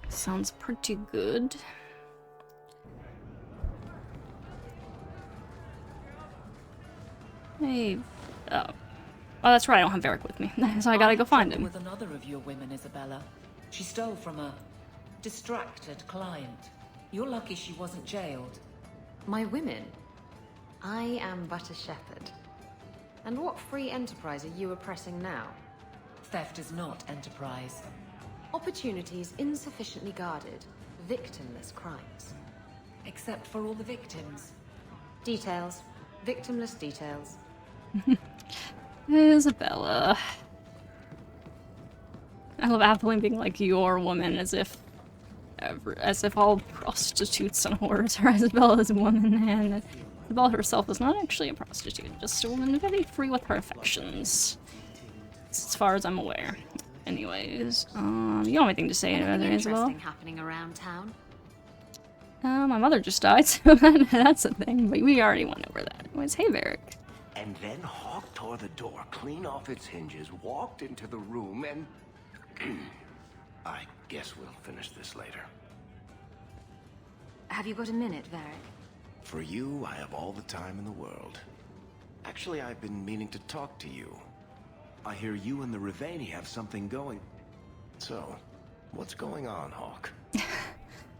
Sounds pretty good. Hey, oh, that's right, I don't have Varric with me, so I gotta go find him. With another of your women, Isabella. She stole from a distracted client. You're lucky she wasn't jailed. My women? I am but a shepherd. And what free enterprise are you oppressing now? Theft is not enterprise. Opportunities insufficiently guarded, victimless crimes. Except for all the victims. Details. Victimless details. Isabella. I love Aveline being like your woman, as if all prostitutes and whores are Isabella's woman, and Isabella herself is not actually a prostitute, just a woman very free with her affections. As far as I'm aware. Anyways, you don't have anything to say about it, Isabella? Interesting happening around town. My mother just died, so that's a thing, but we already went over that. Anyways, hey, Varric. And then Hawk tore the door clean off its hinges, walked into the room, and... I guess we'll finish this later. Have you got a minute, Varric? For you, I have all the time in the world. Actually, I've been meaning to talk to you. I hear you and the Rivani have something going. So, what's going on, Hawk?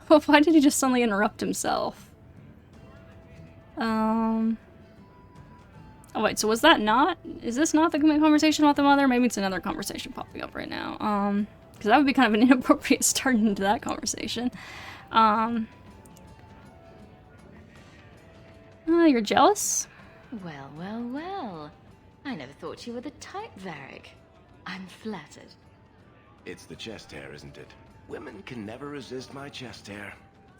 Well, why did he just suddenly interrupt himself? Oh wait, so was that not? Is this not the conversation about the mother? Maybe it's another conversation popping up right now. Because that would be kind of an inappropriate start into that conversation. You're jealous? Well, well, well. I never thought you were the type, Varric. I'm flattered. It's the chest hair, isn't it? Women can never resist my chest hair.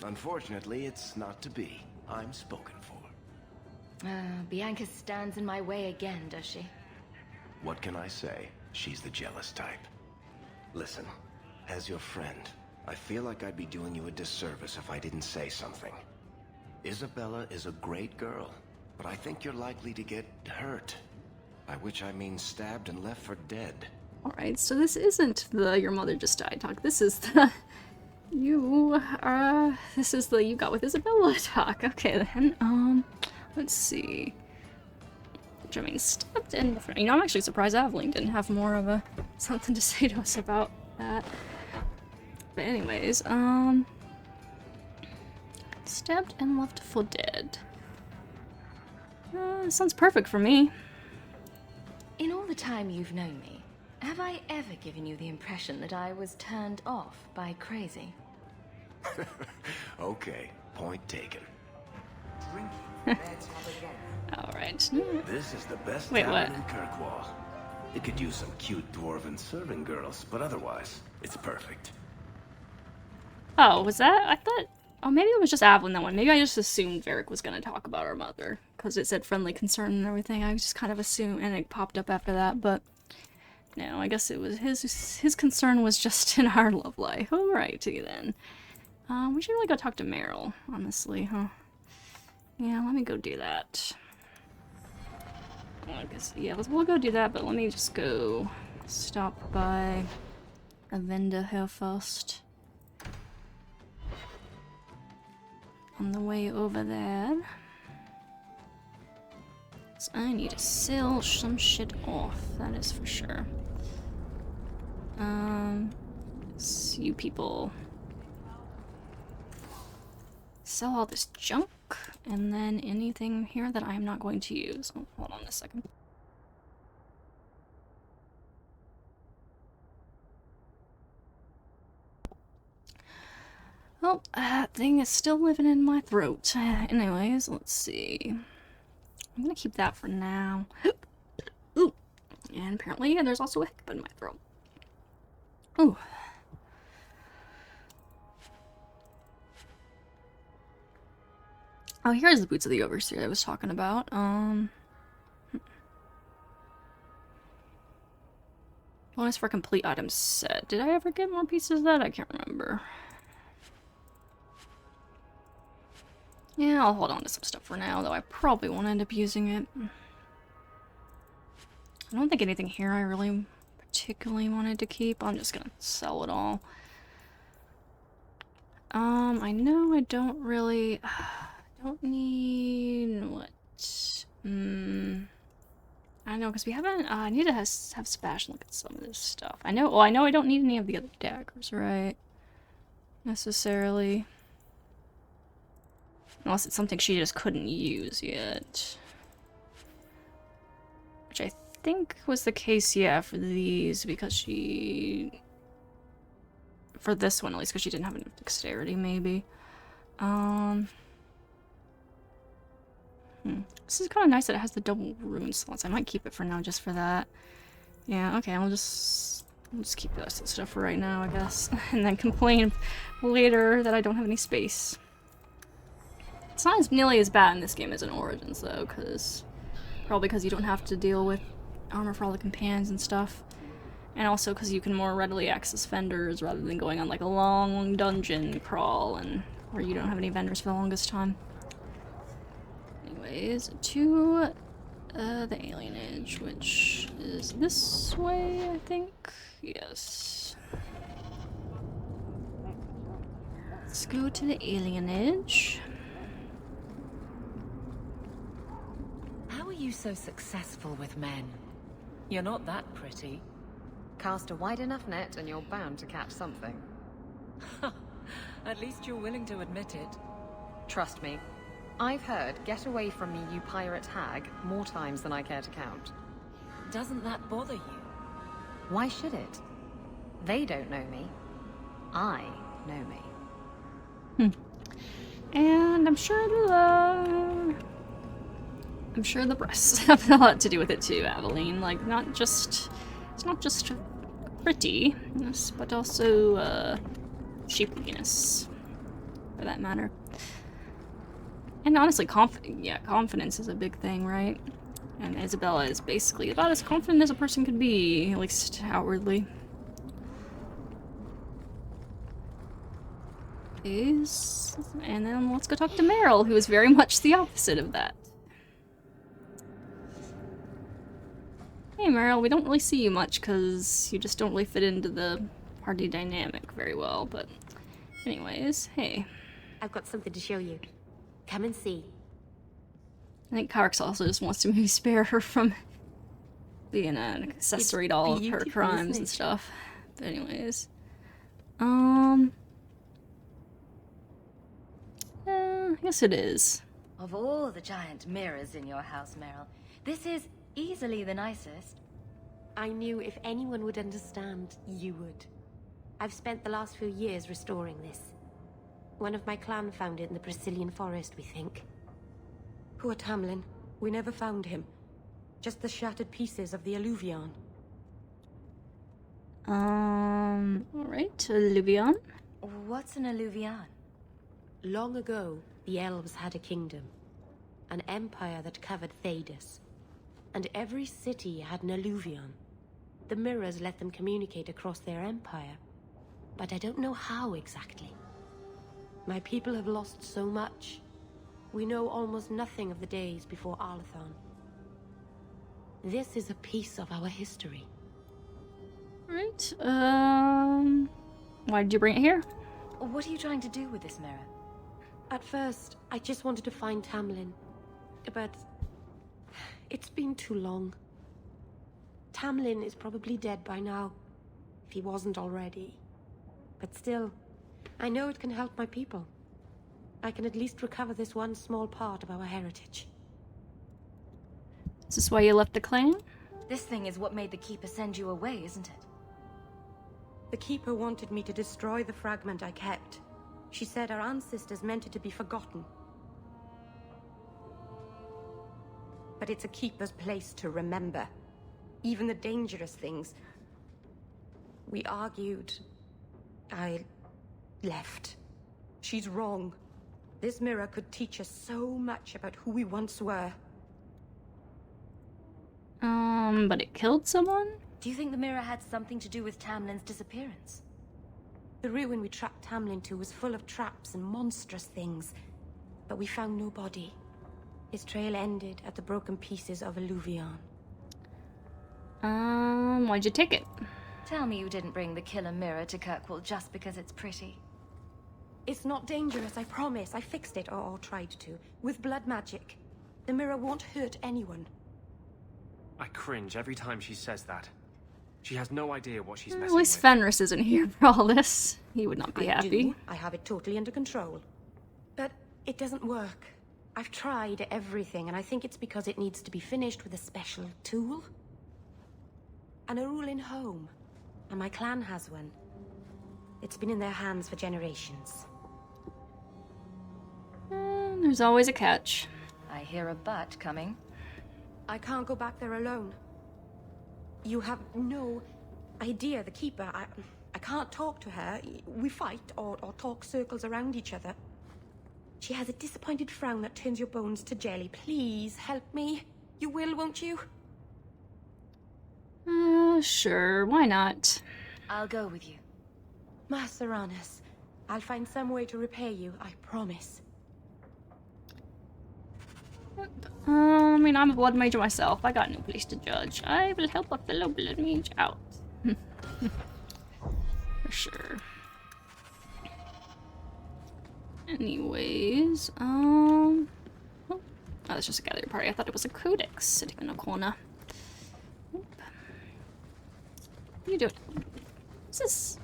Unfortunately, it's not to be. I'm spoken for. Bianca stands in my way again, does she? What can I say? She's the jealous type. Listen, as your friend, I feel like I'd be doing you a disservice if I didn't say something. Isabella is a great girl, but I think you're likely to get hurt. By which I mean stabbed and left for dead. Alright, so this isn't the your mother just died talk. This is the this is the you got with Isabella talk. Okay then, let's see. Which I mean, stepped in. You know, I'm actually surprised Aveline didn't have more of a something to say to us about that. But anyways, stabbed and left for dead. Sounds perfect for me. In all the time you've known me, have I ever given you the impression that I was turned off by crazy? Okay, point taken. Alright. This is the best Wait, tavern what? in Kirkwall. It could use some cute dwarven serving girls, but otherwise, it's perfect. Oh, was that? I thought... Oh, maybe it was just Aveline that one. Maybe I just assumed Varric was going to talk about our mother. Because it said friendly concern and everything. I just kind of assumed, and it popped up after that, but... No, I guess it was his concern was just in our love life. Alrighty then. We should really go talk to Merrill, honestly, huh? Yeah, let me go do that. I guess, yeah, we'll go do that, but let me just go stop by a vendor here first. On the way over there. So I need to sell some shit off, that is for sure. So you people sell all this junk, and then anything here that I am not going to use. Oh, hold on a second. Oh, that thing is still living in my throat. Anyways, let's see. I'm gonna keep that for now. Ooh. And apparently, there's also a hiccup in my throat. Ooh. Oh, here's the Boots of the Overseer I was talking about. Bonus for complete item set. Did I ever get more pieces of that? I can't remember. Yeah, I'll hold on to some stuff for now, though I probably won't end up using it. I don't think anything here I really particularly wanted to keep. I'm just gonna sell it all. I know I don't really... don't need... what? I know, because we haven't... I need to have Sebastian look at some of this stuff. I know... Well, I know I don't need any of the other daggers, right? Necessarily. Unless it's something she just couldn't use yet. Which I think was the case, yeah, for these, because she... For this one, at least, because she didn't have enough dexterity, maybe. This is kind of nice that it has the double rune slots. I might keep it for now, just for that. Yeah, okay, I'll just keep this stuff for right now, I guess. And then complain later that I don't have any space. It's not as nearly as bad in this game as in Origins, though, probably because you don't have to deal with armor for all the companions and stuff. And also because you can more readily access vendors rather than going on like a long dungeon crawl and where you don't have any vendors for the longest time. Anyways, to the alienage, which is this way, I think. Yes. Let's go to the alienage. How are you so successful with men? You're not that pretty. Cast a wide enough net and you're bound to catch something. At least you're willing to admit it. Trust me. I've heard, "Get away from me, you pirate hag," more times than I care to count. Doesn't that bother you? Why should it? They don't know me. I know me. And I'm sure the breasts have a lot to do with it too, Aveline. Like, it's not just pretty, yes, but also, shapeliness, for that matter. And honestly, confidence is a big thing, right? And Isabella is basically about as confident as a person could be, at least outwardly. And then let's go talk to Merrill, who is very much the opposite of that. Hey Merrill, we don't really see you much because you just don't really fit into the party dynamic very well, but anyways, hey. I've got something to show you. Come and see. I think Kyrix also just wants to maybe spare her from being an accessory to all of her crimes and stuff. But anyways. I guess it is. Of all the giant mirrors in your house, Merrill, this is easily the nicest. I knew if anyone would understand, you would. I've spent the last few years restoring this. One of my clan found it in the Brazilian forest, we think. Poor Tamlin. We never found him. Just the shattered pieces of the Alluvion. Alright, Alluvion. What's an Alluvion? Long ago, the elves had a kingdom. An empire that covered Thedas. And every city had an Alluvion. The mirrors let them communicate across their empire. But I don't know how exactly. My people have lost so much. We know almost nothing of the days before Arlathon. This is a piece of our history. Right, why did you bring it here? What are you trying to do with this mirror? At first, I just wanted to find Tamlin. But it's been too long. Tamlin is probably dead by now, if he wasn't already. But still, I know it can help my people. I can at least recover this one small part of our heritage. Is this why you left the clan? This thing is what made the Keeper send you away, isn't it? The Keeper wanted me to destroy the fragment I kept. She said our ancestors meant it to be forgotten. But it's a Keeper's place to remember. Even the dangerous things. We argued. I left. She's wrong. This mirror could teach us so much about who we once were. But it killed someone? Do you think the mirror had something to do with Tamlin's disappearance? The ruin we tracked Tamlin to was full of traps and monstrous things. But we found no body. His trail ended at the broken pieces of Alluvion. Why'd you take it? Tell me you didn't bring the killer mirror to Kirkwall just because it's pretty. It's not dangerous, I promise. I fixed it, or tried to, with blood magic. The mirror won't hurt anyone. I cringe every time she says that. She has no idea what she's At messing least with. Fenris isn't here for all this. He would not be happy. I have it totally under control. But it doesn't work. I've tried everything, and I think it's because it needs to be finished with a special tool. An Arulin home. And my clan has one. It's been in their hands for generations. There's always a catch. I hear a but coming. I can't go back there alone. You have no idea, the Keeper. I can't talk to her. We fight or talk circles around each other. She has a disappointed frown that turns your bones to jelly. Please help me. You will, won't you? Sure, why not? I'll go with you. Master Anus, I'll find some way to repay you, I promise. I mean, I'm a blood mage myself. I got no place to judge. I will help a fellow blood mage out. For sure. Anyways, oh, that's just a gathering party. I thought it was a codex sitting in a corner. What are you doing? What's this?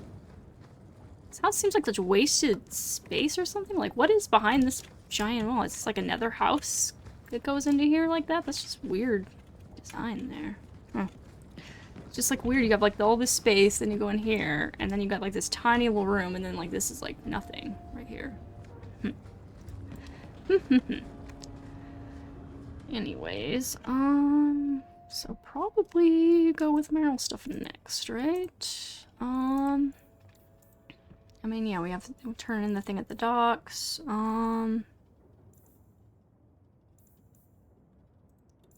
This house seems like such wasted space or something. Like, what is behind this giant wall? Is this like another house that goes into here like that? That's just weird design there. Huh. It's just like weird. You have like all this space, then you go in here, and then you got like this tiny little room, and then like this is like nothing right here. Anyways, so probably go with Merrill stuff next, right? I mean, yeah, we have to turn in the thing at the docks. And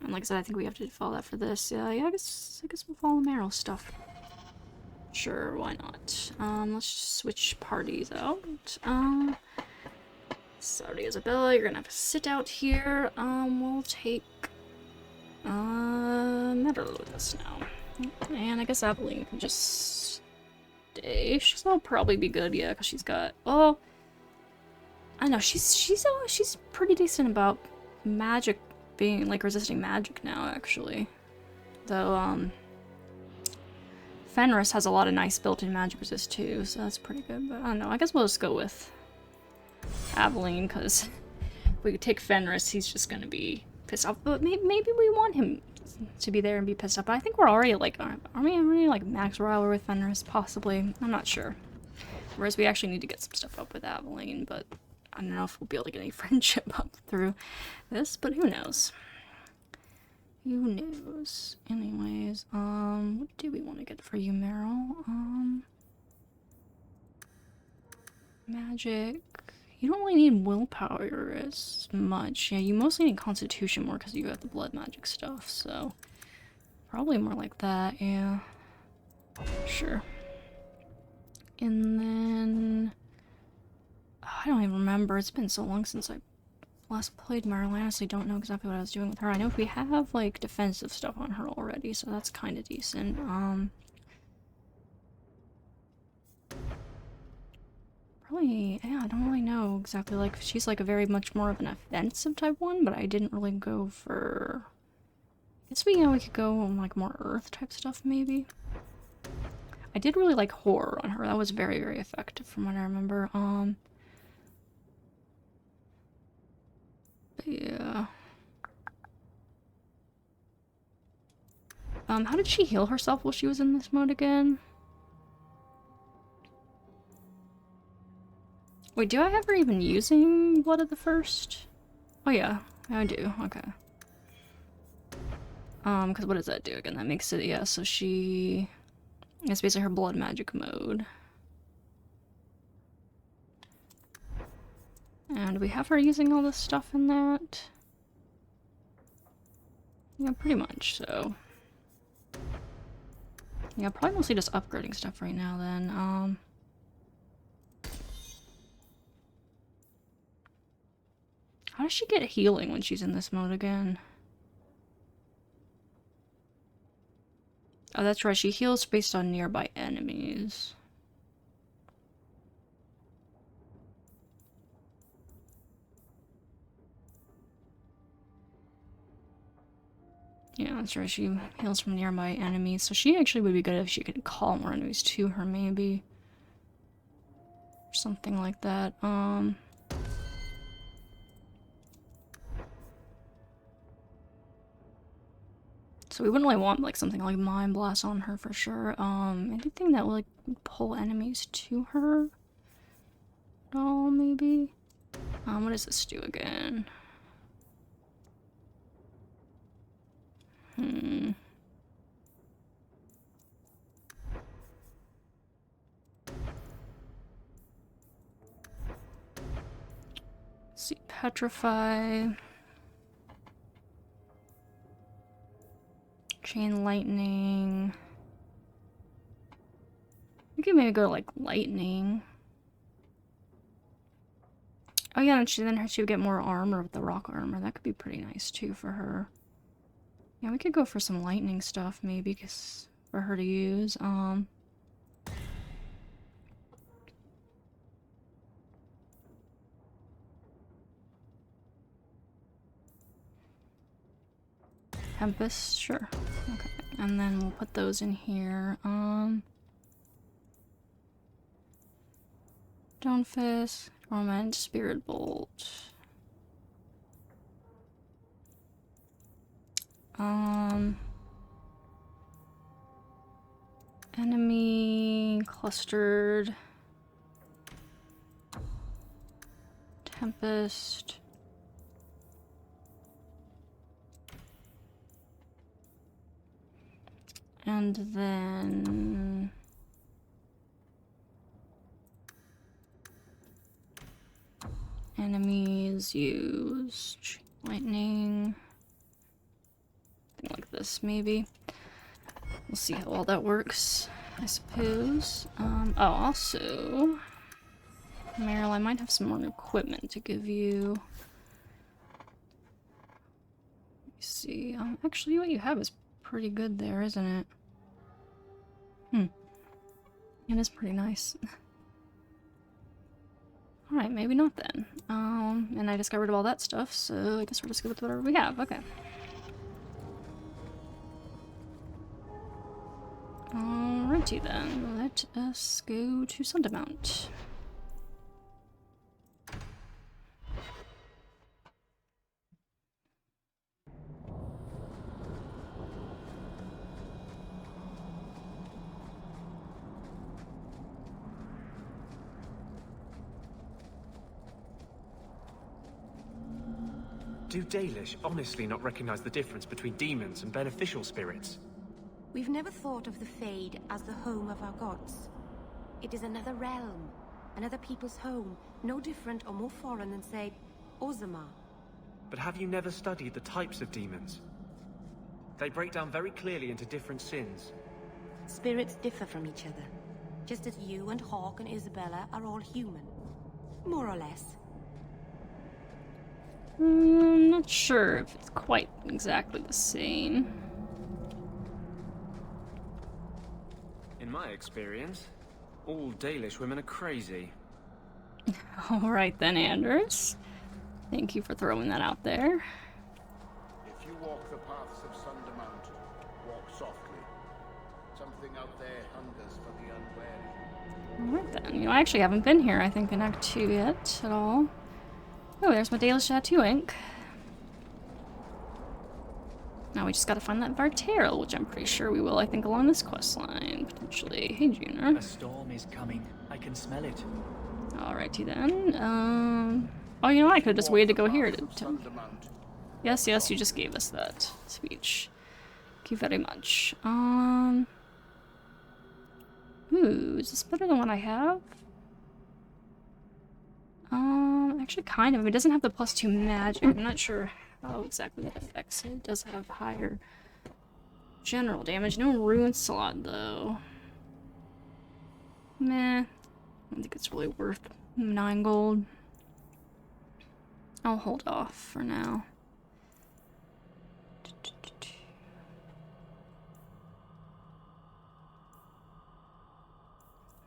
like I said, I think we have to follow that for this. Yeah, I guess we'll follow Merrill stuff. Sure, why not? Let's just switch parties out. Sorry, Isabella, you're gonna have to sit out here. We'll take Merrill with us now. And I guess Aveline can just stay. She'll probably be good, yeah, because she's got I know she's pretty decent about magic being like resisting magic now, actually. Though Fenris has a lot of nice built-in magic resist too, so that's pretty good. But I don't know, I guess we'll just go with Aveline, because if we could take Fenris, he's just gonna be pissed off. But maybe we want him to be there and be pissed off. But I think we're already like, are we already like max morale with Fenris? Possibly. I'm not sure. Whereas we actually need to get some stuff up with Aveline, but I don't know if we'll be able to get any friendship up through this, but who knows? Who knows? Anyways, what do we want to get for you, Merrill? Magic. You don't really need willpower as much. Yeah, you mostly need constitution more because you got the blood magic stuff, so probably more like that, yeah. Sure. And then I don't even remember. It's been so long since I last played Merrill. I honestly don't know exactly what I was doing with her. I know we have like defensive stuff on her already, so that's kind of decent. Probably, yeah, I don't really know exactly. Like, she's like a very much more of an offensive type one, but I didn't really go for. I guess we could go on like more earth type stuff maybe. I did really like horror on her. That was very, very effective from what I remember. But yeah. How did she heal herself while she was in this mode again? Wait, do I have her even using Blood of the First? Oh yeah, I do, okay. Because what does that do again? That makes it, yeah, so she... It's basically her blood magic mode. And we have her using all this stuff in that? Yeah, pretty much, so... Yeah, probably mostly just upgrading stuff right now then, How does she get healing when she's in this mode again? Oh, that's right, she heals based on nearby enemies. Yeah, that's right, she heals from nearby enemies, so she actually would be good if she could call more enemies to her, maybe. Or something like that, So we wouldn't really want like something like Mind Blast on her for sure. Anything that will like pull enemies to her? Oh, maybe. What does this do again? Let's see, Petrify. Chain Lightning. We could maybe go like Lightning. Oh yeah, and she would get more armor with the rock armor. That could be pretty nice too for her. Yeah, we could go for some lightning stuff maybe, cause for her to use. Tempest, sure. Okay, and then we'll put those in here. Stone Fist, Torment, Spirit Bolt. Enemy clustered. Tempest. And then enemies use lightning. Something like this, maybe. We'll see how well that works, I suppose. Oh, also, Merrill, I might have some more equipment to give you. Let me see. Actually, what you have is pretty good there, isn't it? It is pretty nice. Alright, maybe not then. And I just got rid of all that stuff, so I guess we're just good with whatever we have. Okay. Alrighty then, let us go to Sundamount. Do Dalish honestly not recognize the difference between demons and beneficial spirits? We've never thought of the Fade as the home of our gods. It is another realm, another people's home, no different or more foreign than, say, Ozama. But have you never studied the types of demons? They break down very clearly into different sins. Spirits differ from each other, just as you and Hawk and Isabella are all human. More or less. I'm not sure if it's quite exactly the same. In my experience, all Dalish women are crazy. Alright then, Anders. Thank you for throwing that out there. If you walk the paths of Sundamount, walk softly. Something out there hungers for the unwary. Alright then. You know, I actually haven't been here, I think, in Act 2 yet at all. Oh, there's my Dalish tattoo ink. Now we just gotta find that Varteril, which I'm pretty sure we will, I think, along this quest line, potentially. Hey, Junior. A storm is coming. I can smell it. Alrighty then. Oh, you know, I could've just waited to go here to... Yes, you just gave us that speech. Thank you very much. Ooh, is this better than what I have? Actually kind of. It doesn't have the +2 magic. I'm not sure how exactly that affects it. It does have higher general damage. No rune slot, though. Meh. I don't think it's really worth 9 gold. I'll hold off for now.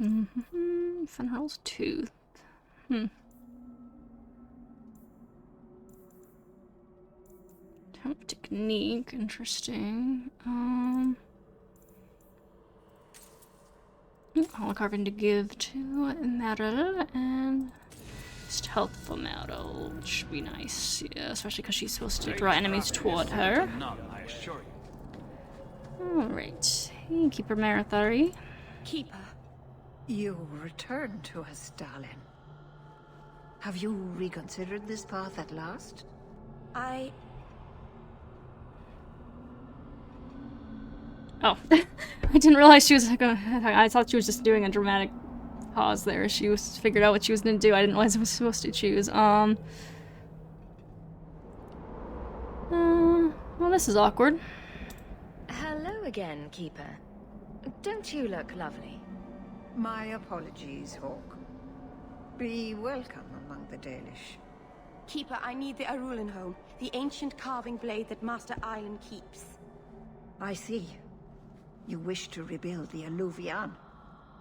Fenrir's Tooth. Technique, interesting. Holocarving to give to Merrill, and just health for Merrill, which should be nice, yeah, especially because she's supposed to draw enemies toward her. I assure you. Alright. Hey, Keeper Marathari. Keeper, you returned to us, darling. Have you reconsidered this path at last? I... Oh. I didn't realize she was gonna... I thought she was just doing a dramatic pause there. She was figured out what she was gonna do. I didn't realize I was supposed to choose. Well, this is awkward. Hello again, Keeper. Don't you look lovely? My apologies, Hawk. Be welcome among the Dalish. Keeper, I need the Arulenholm, the ancient carving blade that Master Island keeps. I see. You wish to rebuild the Alluvian.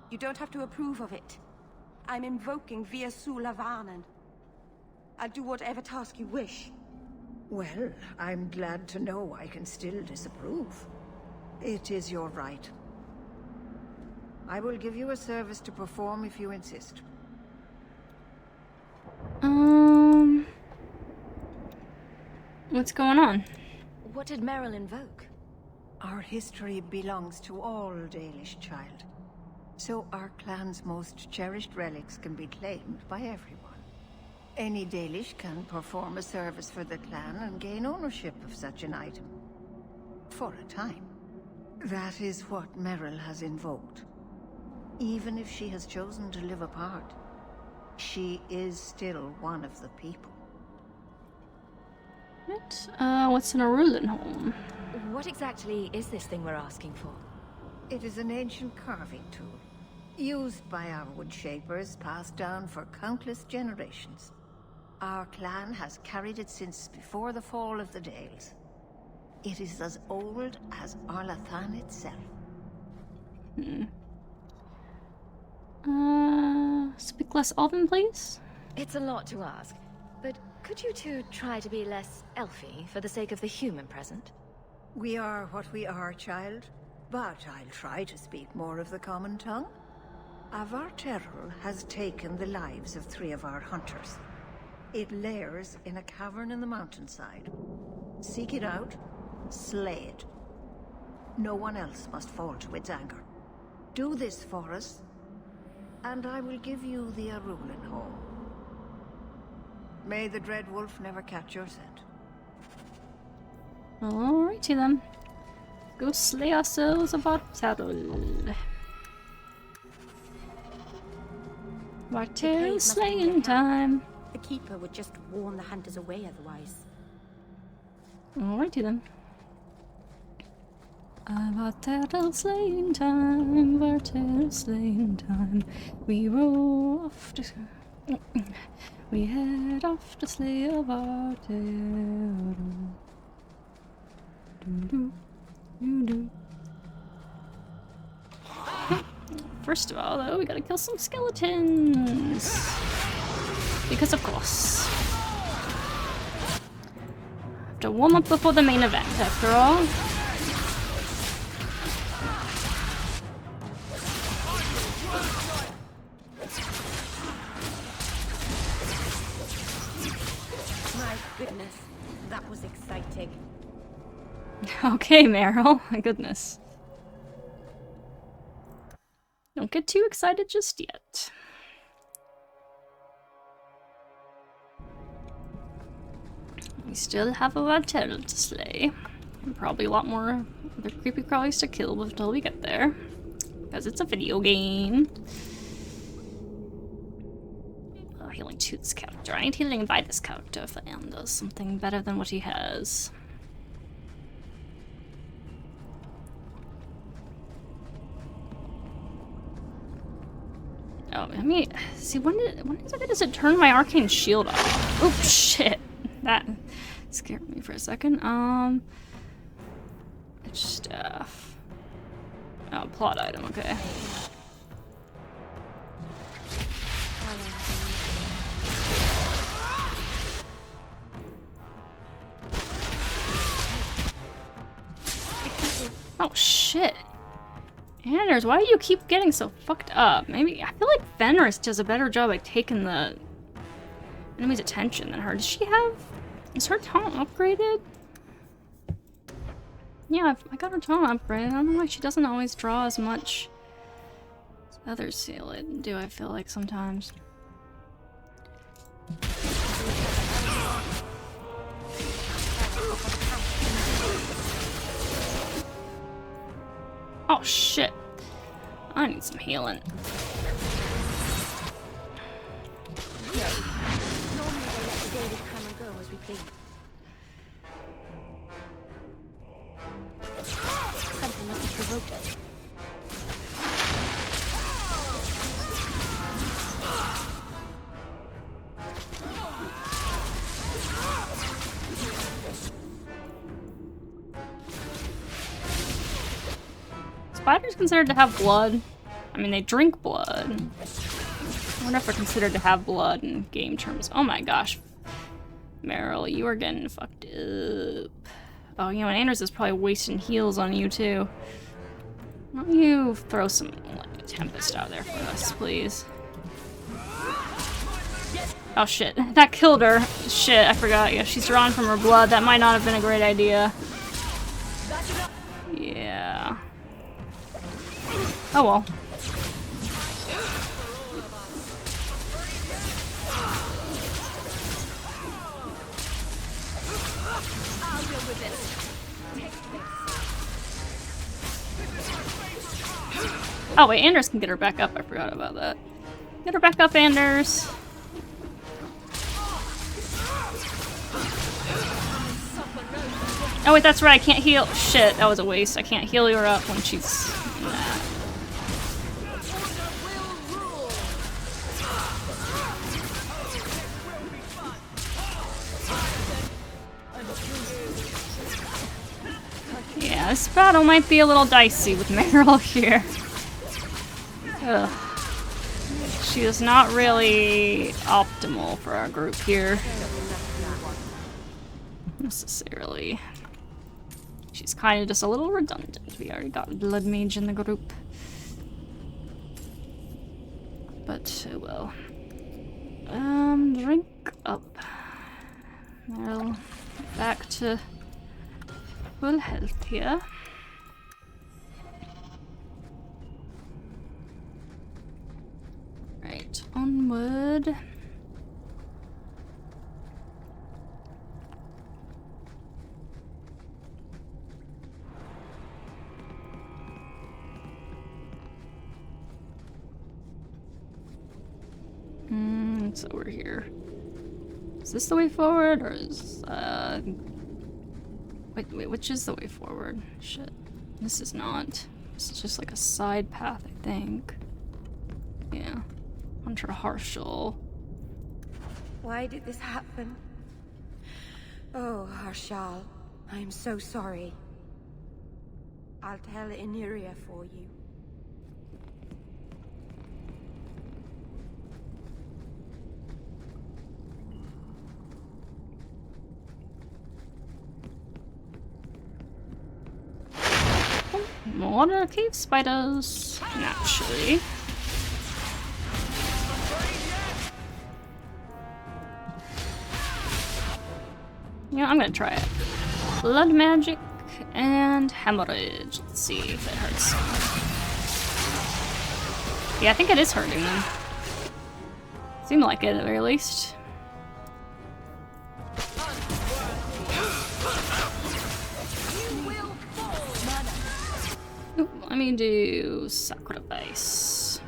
You don't have to approve of it. I'm invoking Via Sulavanen. I'll do whatever task you wish. Well, I'm glad to know I can still disapprove. It is your right. I will give you a service to perform if you insist. What's going on? What did Merrill invoke? Our history belongs to all Dalish, child. So our clan's most cherished relics can be claimed by everyone. Any Dalish can perform a service for the clan and gain ownership of such an item. For a time. That is what Merrill has invoked. Even if she has chosen to live apart, she is still one of the people. What? What's an Arulenholm? What exactly is this thing we're asking for? It is an ancient carving tool, used by our wood shapers, passed down for countless generations. Our clan has carried it since before the fall of the Dales. It is as old as Arlathan itself. Speak less often, please? It's a lot to ask, but could you two try to be less elfy for the sake of the human present? We are what we are, child, but I'll try to speak more of the common tongue. Avar Terrell has taken the lives of 3 of our hunters. It lairs in a cavern in the mountainside. Seek it out, slay it. No one else must fall to its anger. Do this for us, and I will give you the Arulenholm. May the Dread Wolf never catch your scent. Alrighty then. Go slay ourselves about Terrell. Vartel slaying time. The Keeper would just warn the hunters away otherwise. Alrighty then. Vartel slaying time, Vartel slaying time. We roll off to... We head off to slay a Vartel. First of all, though, we gotta kill some skeletons. Because of course. Have to warm up before the main event, after all. My goodness, that was exciting. Okay, Merrill. My goodness. Don't get too excited just yet. We still have a Vartel to slay. And probably a lot more other creepy crawlies to kill until we get there. Because it's a video game. Oh, healing to this character. I need healing by this character if Anne does something better than what he has. Oh, I mean, see, when does it turn my arcane shield off? Oh, shit. That scared me for a second. Staff. Oh, plot item, okay. Oh, shit. Anders, why do you keep getting so fucked up? Maybe, I feel like Fenris does a better job at taking the enemy's attention than her. Does she have... Is her taunt upgraded? Yeah, I got her tone upgrade. I don't know why she doesn't always draw as much as others seal it, do I feel like sometimes. Oh shit. I need some healing. Normally they let the dailies come and go as we please. Something must have provoked us. Spiders considered to have blood? I mean, they drink blood. I wonder if they're considered to have blood in game terms. Oh my gosh. Merrill, you are getting fucked up. Oh, you know, and Anders is probably wasting heals on you, too. Why don't you throw some like, Tempest out there for us, please? Oh shit, that killed her. Shit, I forgot. Yeah, she's drawn from her blood. That might not have been a great idea. Yeah. Oh well. Oh wait, Anders can get her back up. I forgot about that. Get her back up, Anders. Oh wait, that's right, I can't heal. Shit, that was a waste. I can't heal her up when she's in that. Yeah, this battle might be a little dicey with Merrill here. Ugh. She is not really optimal for our group here. Necessarily. She's kind of just a little redundant. We already got Blood Mage in the group. But, oh well. Drink up. Merrill, back to full health here. Right, onward. So we're here. Is this the way forward, or is, wait, which is the way forward? Shit. This is not. This is just like a side path, I think. Yeah. Hunter Harshal. Why did this happen? Oh, Harshal, I'm so sorry. I'll tell Iniria for you. More cave spiders, naturally. Yeah, I'm gonna try it. Blood magic and hemorrhage. Let's see if it hurts. Yeah, I think it is hurting them. Seemed like it at the very least. Ooh, let me do sacrifice.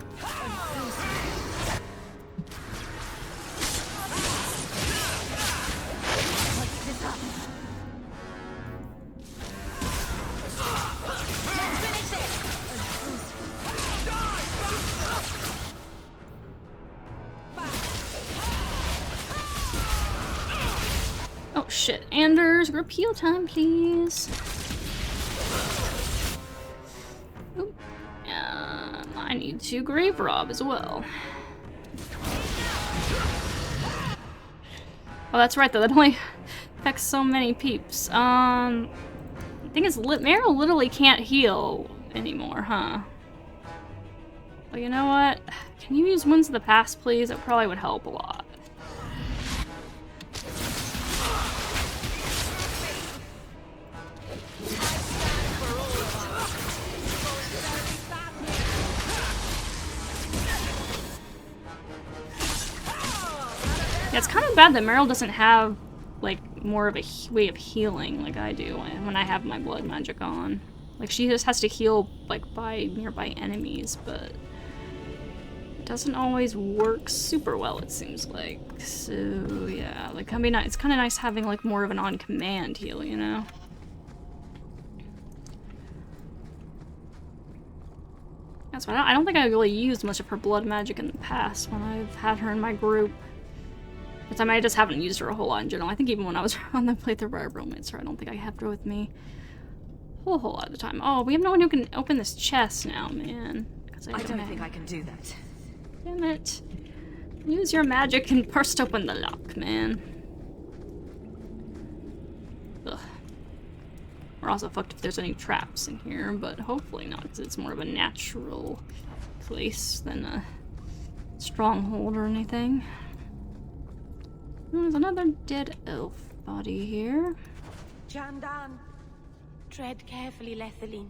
Oh shit, Anders, group heal time, please. Oop. I need to grave rob as well. Oh, that's right though, that only affects so many peeps. The thing is, Merrill literally can't heal anymore, huh? Well, you know what? Can you use Winds of the Past, please? It probably would help a lot. Yeah, it's kind of bad that Merrill doesn't have, like, more of a way of healing like I do when I have my blood magic on. Like, she just has to heal, like, by nearby enemies, but it doesn't always work super well, it seems like. So, yeah, like, it's kind of nice having, like, more of an on-command heal, you know? That's why I don't think I really used much of her blood magic in the past when I've had her in my group. But I might just haven't used her a whole lot in general. I think even when I was on the playthrough where I romance her, I don't think I have her with me a whole lot of the time. Oh, we have no one who can open this chest now, man. I don't think I can do that. Damn it. Use your magic and burst open the lock, man. Ugh. We're also fucked if there's any traps in here, but hopefully not, because it's more of a natural place than a stronghold or anything. There's another dead elf body here. Jandan, tread carefully, Lethaline.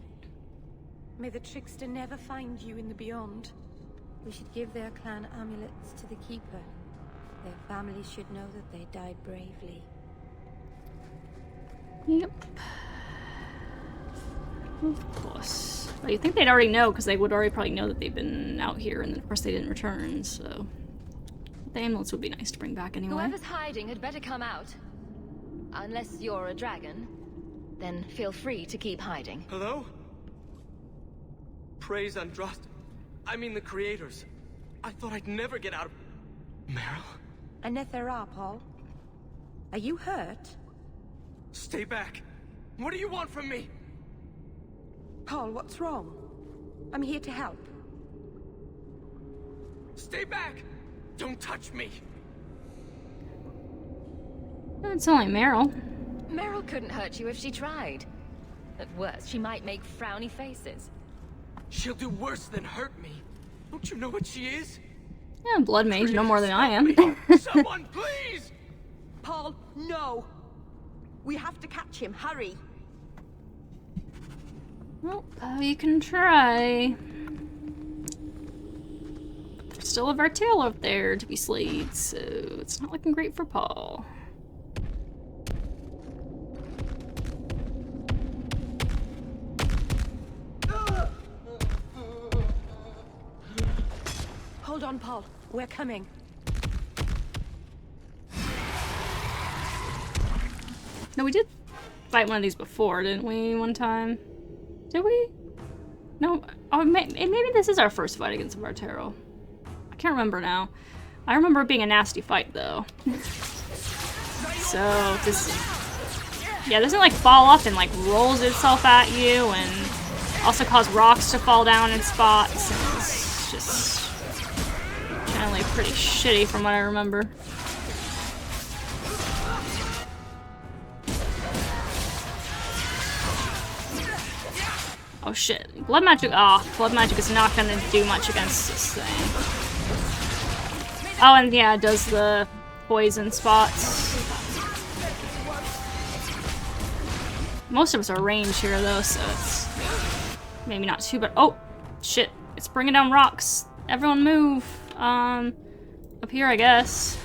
May the trickster never find you in the beyond. We should give their clan amulets to the Keeper. Their families should know that they died bravely. Yep. Of course. Well, you think they'd already know, because they would already probably know that they've been out here, and of course they didn't return, so... The amulets would be nice to bring back anyway. Whoever's hiding had better come out. Unless you're a dragon, then feel free to keep hiding. Hello? Praise Androst. I mean the creators. I thought I'd never get out of... Merrill? Anethera, Paul. Are you hurt? Stay back. What do you want from me? Paul, what's wrong? I'm here to help. Stay back! Don't touch me! It's only Merrill. Merrill couldn't hurt you if she tried. At worst, she might make frowny faces. She'll do worse than hurt me. Don't you know what she is? Yeah, blood mage, no more than I am. Someone, please! Paul, no! We have to catch him, hurry! Well, you can try. There's still a Vartel out there to be slayed, so it's not looking great for Paul. Hold on, Paul. We're coming. No, we did fight one of these before, didn't we, one time? Did we? No. Oh, maybe this is our first fight against Vartero. I can't remember now. I remember it being a nasty fight, though. So, this... Yeah, doesn't, like, fall off and, like, rolls itself at you, and also cause rocks to fall down in spots, and it's just... generally pretty shitty from what I remember. Oh shit. Blood magic. Oh, blood magic is not gonna do much against this thing. Oh, and yeah, it does the poison spots. Most of us are range here though, so it's maybe not too bad. Oh, shit. It's bringing down rocks. Everyone move. Up here, I guess.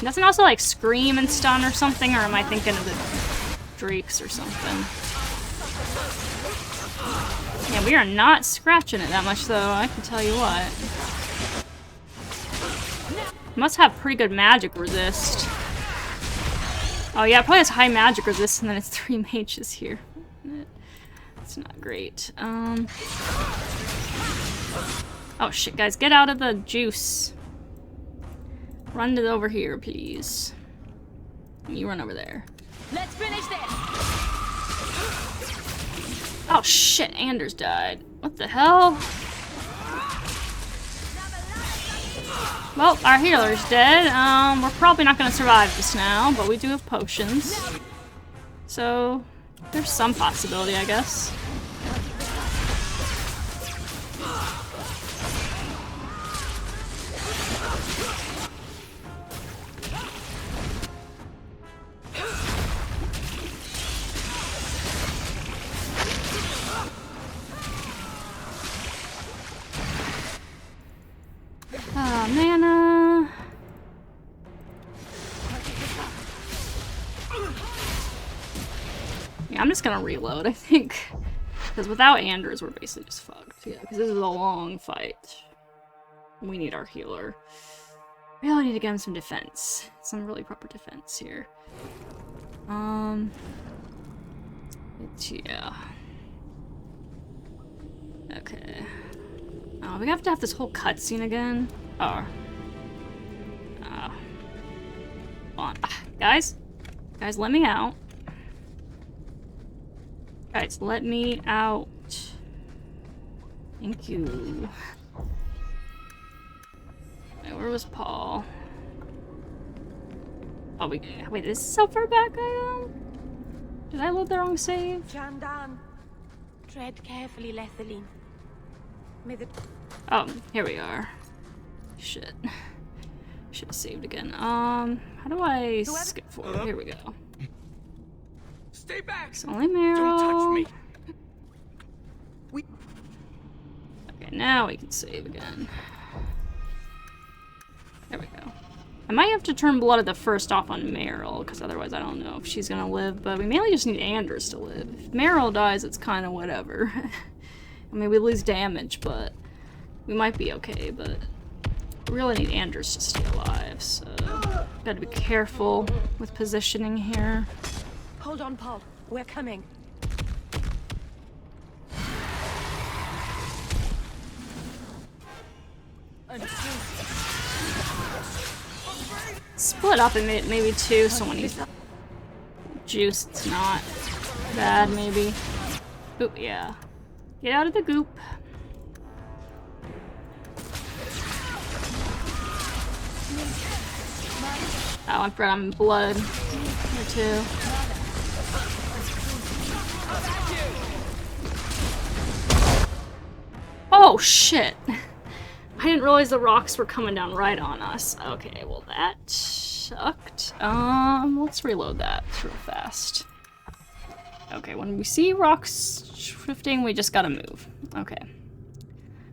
Doesn't also like scream and stun or something, or am I thinking of the drakes or something? Yeah, we are not scratching it that much though, I can tell you what. Must have pretty good magic resist. Oh yeah, it probably has high magic resist and then it's 3 mages here. It's not great. Oh shit, guys, get out of the juice. Run to over here, please. You run over there. Let's finish this. Oh shit, Anders died. What the hell? Well, our healer's dead. We're probably not gonna survive this now, but we do have potions. So, there's some possibility, I guess. Yeah, I'm just gonna reload, I think. Because without Anders, we're basically just fucked. Yeah, because this is a long fight. We need our healer. We really need to get him some defense. Some really proper defense here. Yeah. Okay. Oh, we have to have this whole cutscene again? Oh. Come on. Guys? Guys, let me out. Guys, let me out. Thank you. Wait, where was Paul? Oh, wait, this is how far back I am? Did I load the wrong save? Chandan. Tread carefully, Lethaline. May the... Oh, here we are. Shit. Should have saved again. How do I skip forward? Here we go. Stay back! It's only Merrill. Don't touch me. Okay, now we can save again. There we go. I might have to turn Blood of the First off on Merrill, because otherwise I don't know if she's gonna live, but we mainly just need Anders to live. If Merrill dies, it's kind of whatever. I mean, we lose damage, but we might be okay, but we really need Anders to stay alive, so gotta be careful with positioning here. Hold on, Paul. We're coming. Split up and maybe two, so when he's juice, it's not bad, maybe. Ooh, yeah. Get out of the goop. Oh, I forgot I'm in blood. Here too. Oh, shit. I didn't realize the rocks were coming down right on us. Okay, well that sucked. Let's reload that real fast. Okay, when we see rocks shifting, we just gotta move. Okay.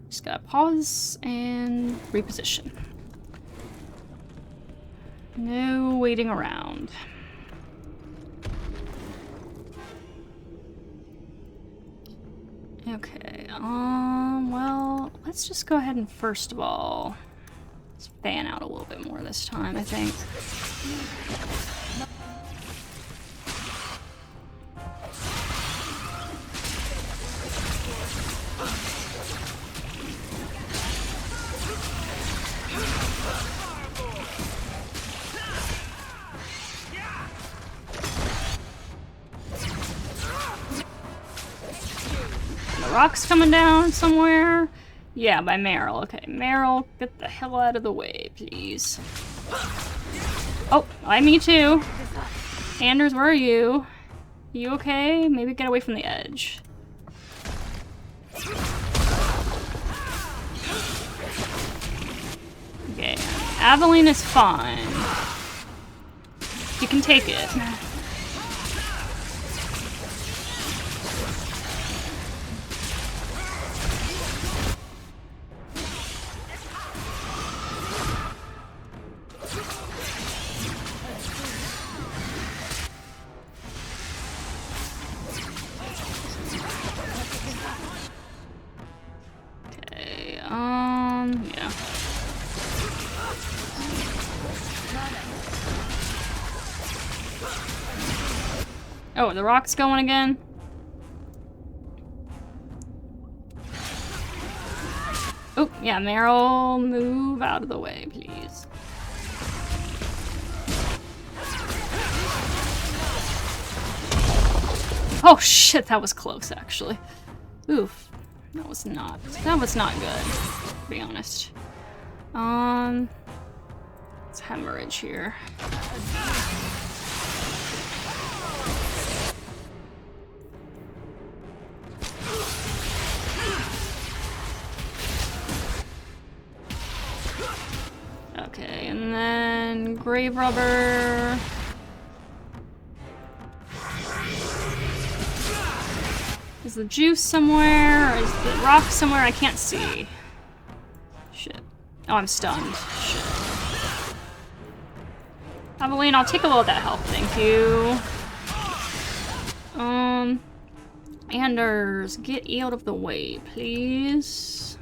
Just gotta pause and reposition. No waiting around. Okay, well, let's just go ahead and first of all, let's fan out a little bit more this time, I think. Rocks coming down somewhere? Yeah, by Merrill. Okay, Merrill, get the hell out of the way, please. Oh, me too. Anders, where are you? You okay? Maybe get away from the edge. Okay, Aveline is fine. You can take it. Yeah. Oh, the rock's going again? Oh, yeah, Merrill, move out of the way, please. Oh shit, that was close, actually. Oof. That was not good, to be honest. It's hemorrhage here. Okay, and then grave rubber. Is the juice somewhere? Or is the rock somewhere? I can't see. Shit. Oh, I'm stunned. Shit. Aveline, I'll take a little of that health, thank you. Anders, get out of the way, please.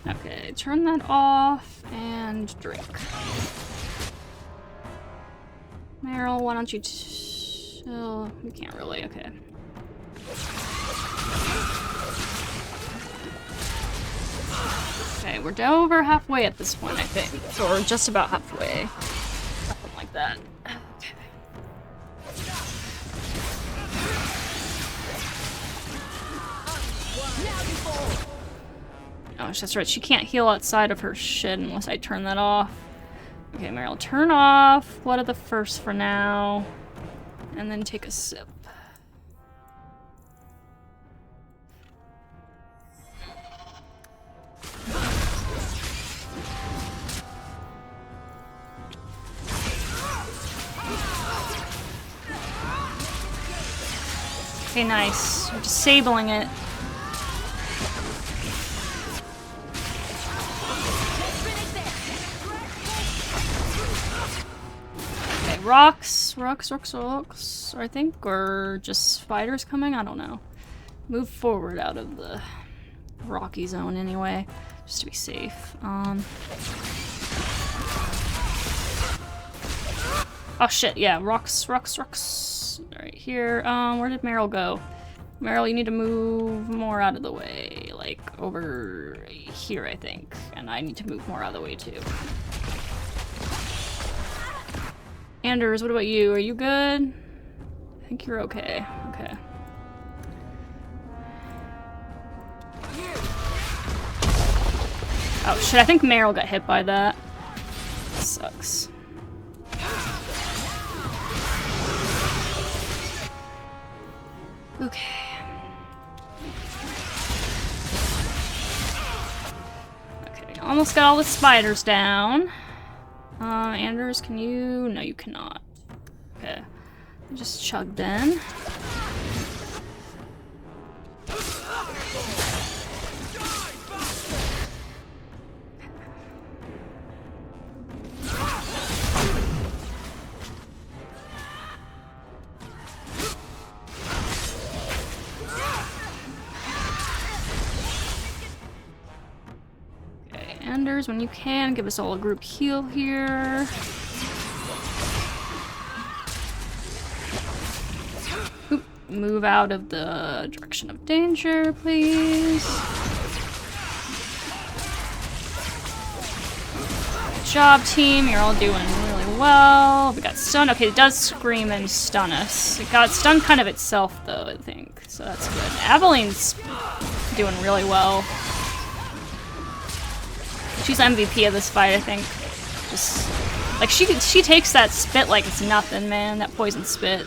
Okay, turn that off and drink. Merrill, why don't you chill? We can't really, okay. Okay, we're over halfway at this point, I think. Or just about halfway. Something like that. Okay. Oh, that's right. She can't heal outside of her shit unless I turn that off. Okay, Merrill, turn off Blood of the First for now. And then take a sip. Okay, nice. We're disabling it. Okay, rocks, I think, or just spiders coming? I don't know. Move forward out of the rocky zone anyway, just to be safe. Oh shit, yeah, rocks. Alright, here. Where did Merrill go? Merrill, you need to move more out of the way. Like, over here, I think. And I need to move more out of the way, too. Anders, what about you? Are you good? I think you're okay. Okay. Oh shit, I think Merrill got hit by that. That sucks. Okay. Okay, almost got all the spiders down. Anders, can you? No, you cannot. Okay. Just chug then. Anders, when you can, give us all a group heal here. Oop, move out of the direction of danger, please. Good job, team. You're all doing really well. We got stunned. Okay, it does scream and stun us. It got stunned kind of itself, though, I think. So that's good. Aveline's doing really well. She's MVP of this fight, I think. Just like she takes that spit like it's nothing, man. That poison spit.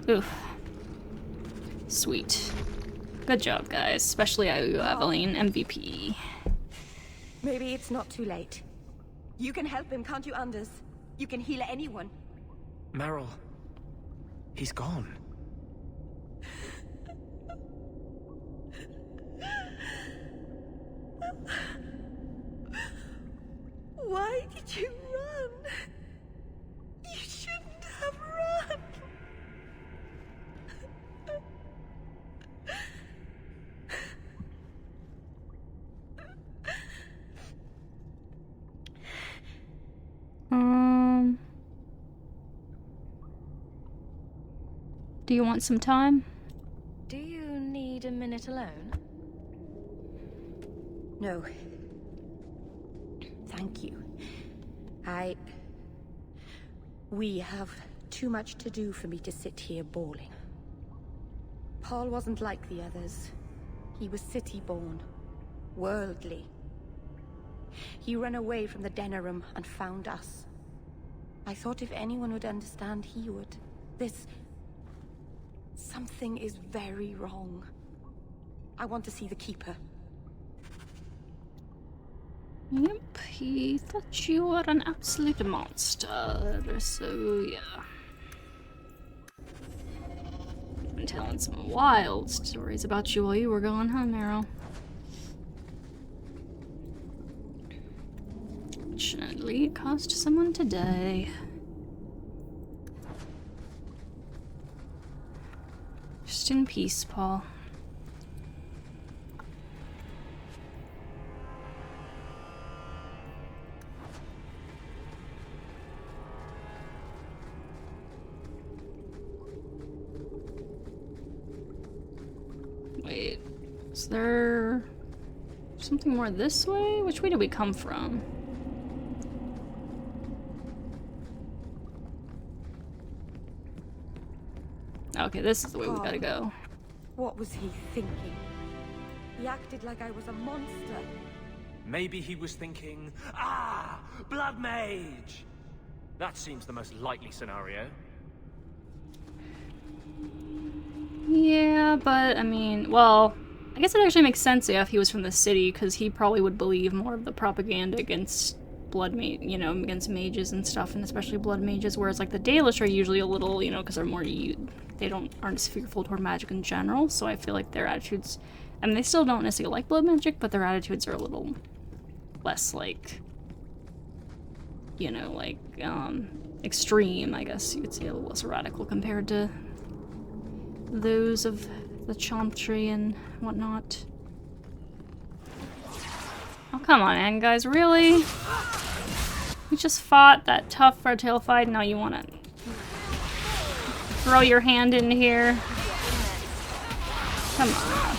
Oof. Sweet. Good job, guys. Especially Aveline, MVP. Maybe it's not too late. You can help him, can't you, Anders? You can heal anyone. Merrill. He's gone. Why did you run? You shouldn't have run. Do you want some time? Do you need a minute alone? No. Thank you. We have too much to do for me to sit here bawling. Paul wasn't like the others. He was city-born, worldly. He ran away from the Denerim and found us. I thought if anyone would understand, he would. Something is very wrong. I want to see the Keeper. Yep, he thought you were an absolute monster, so yeah. telling some wild stories about you while you were gone, huh, Merrill? Fortunately, it caused someone to die. Just in peace, Paul. Wait, is there something more this way? Which way did we come from? Okay, this is the way we gotta go. What was he thinking? He acted like I was a monster. Maybe he was thinking, ah, Blood Mage! That seems the most likely scenario. Yeah, but I mean, well, I guess it actually makes sense if he was from the city, because he probably would believe more of the propaganda against against mages and stuff, and especially blood mages, whereas like the Dalish are usually a little, because they're more aren't as fearful toward magic in general, so I feel like their attitudes, I mean, they still don't necessarily like blood magic, but their attitudes are a little less like, extreme, I guess you could say, a little less radical compared to those of the Chantry and whatnot. Oh, come on, man, guys, really? We just fought that tough Fartail fight, now you wanna throw your hand in here? Come on.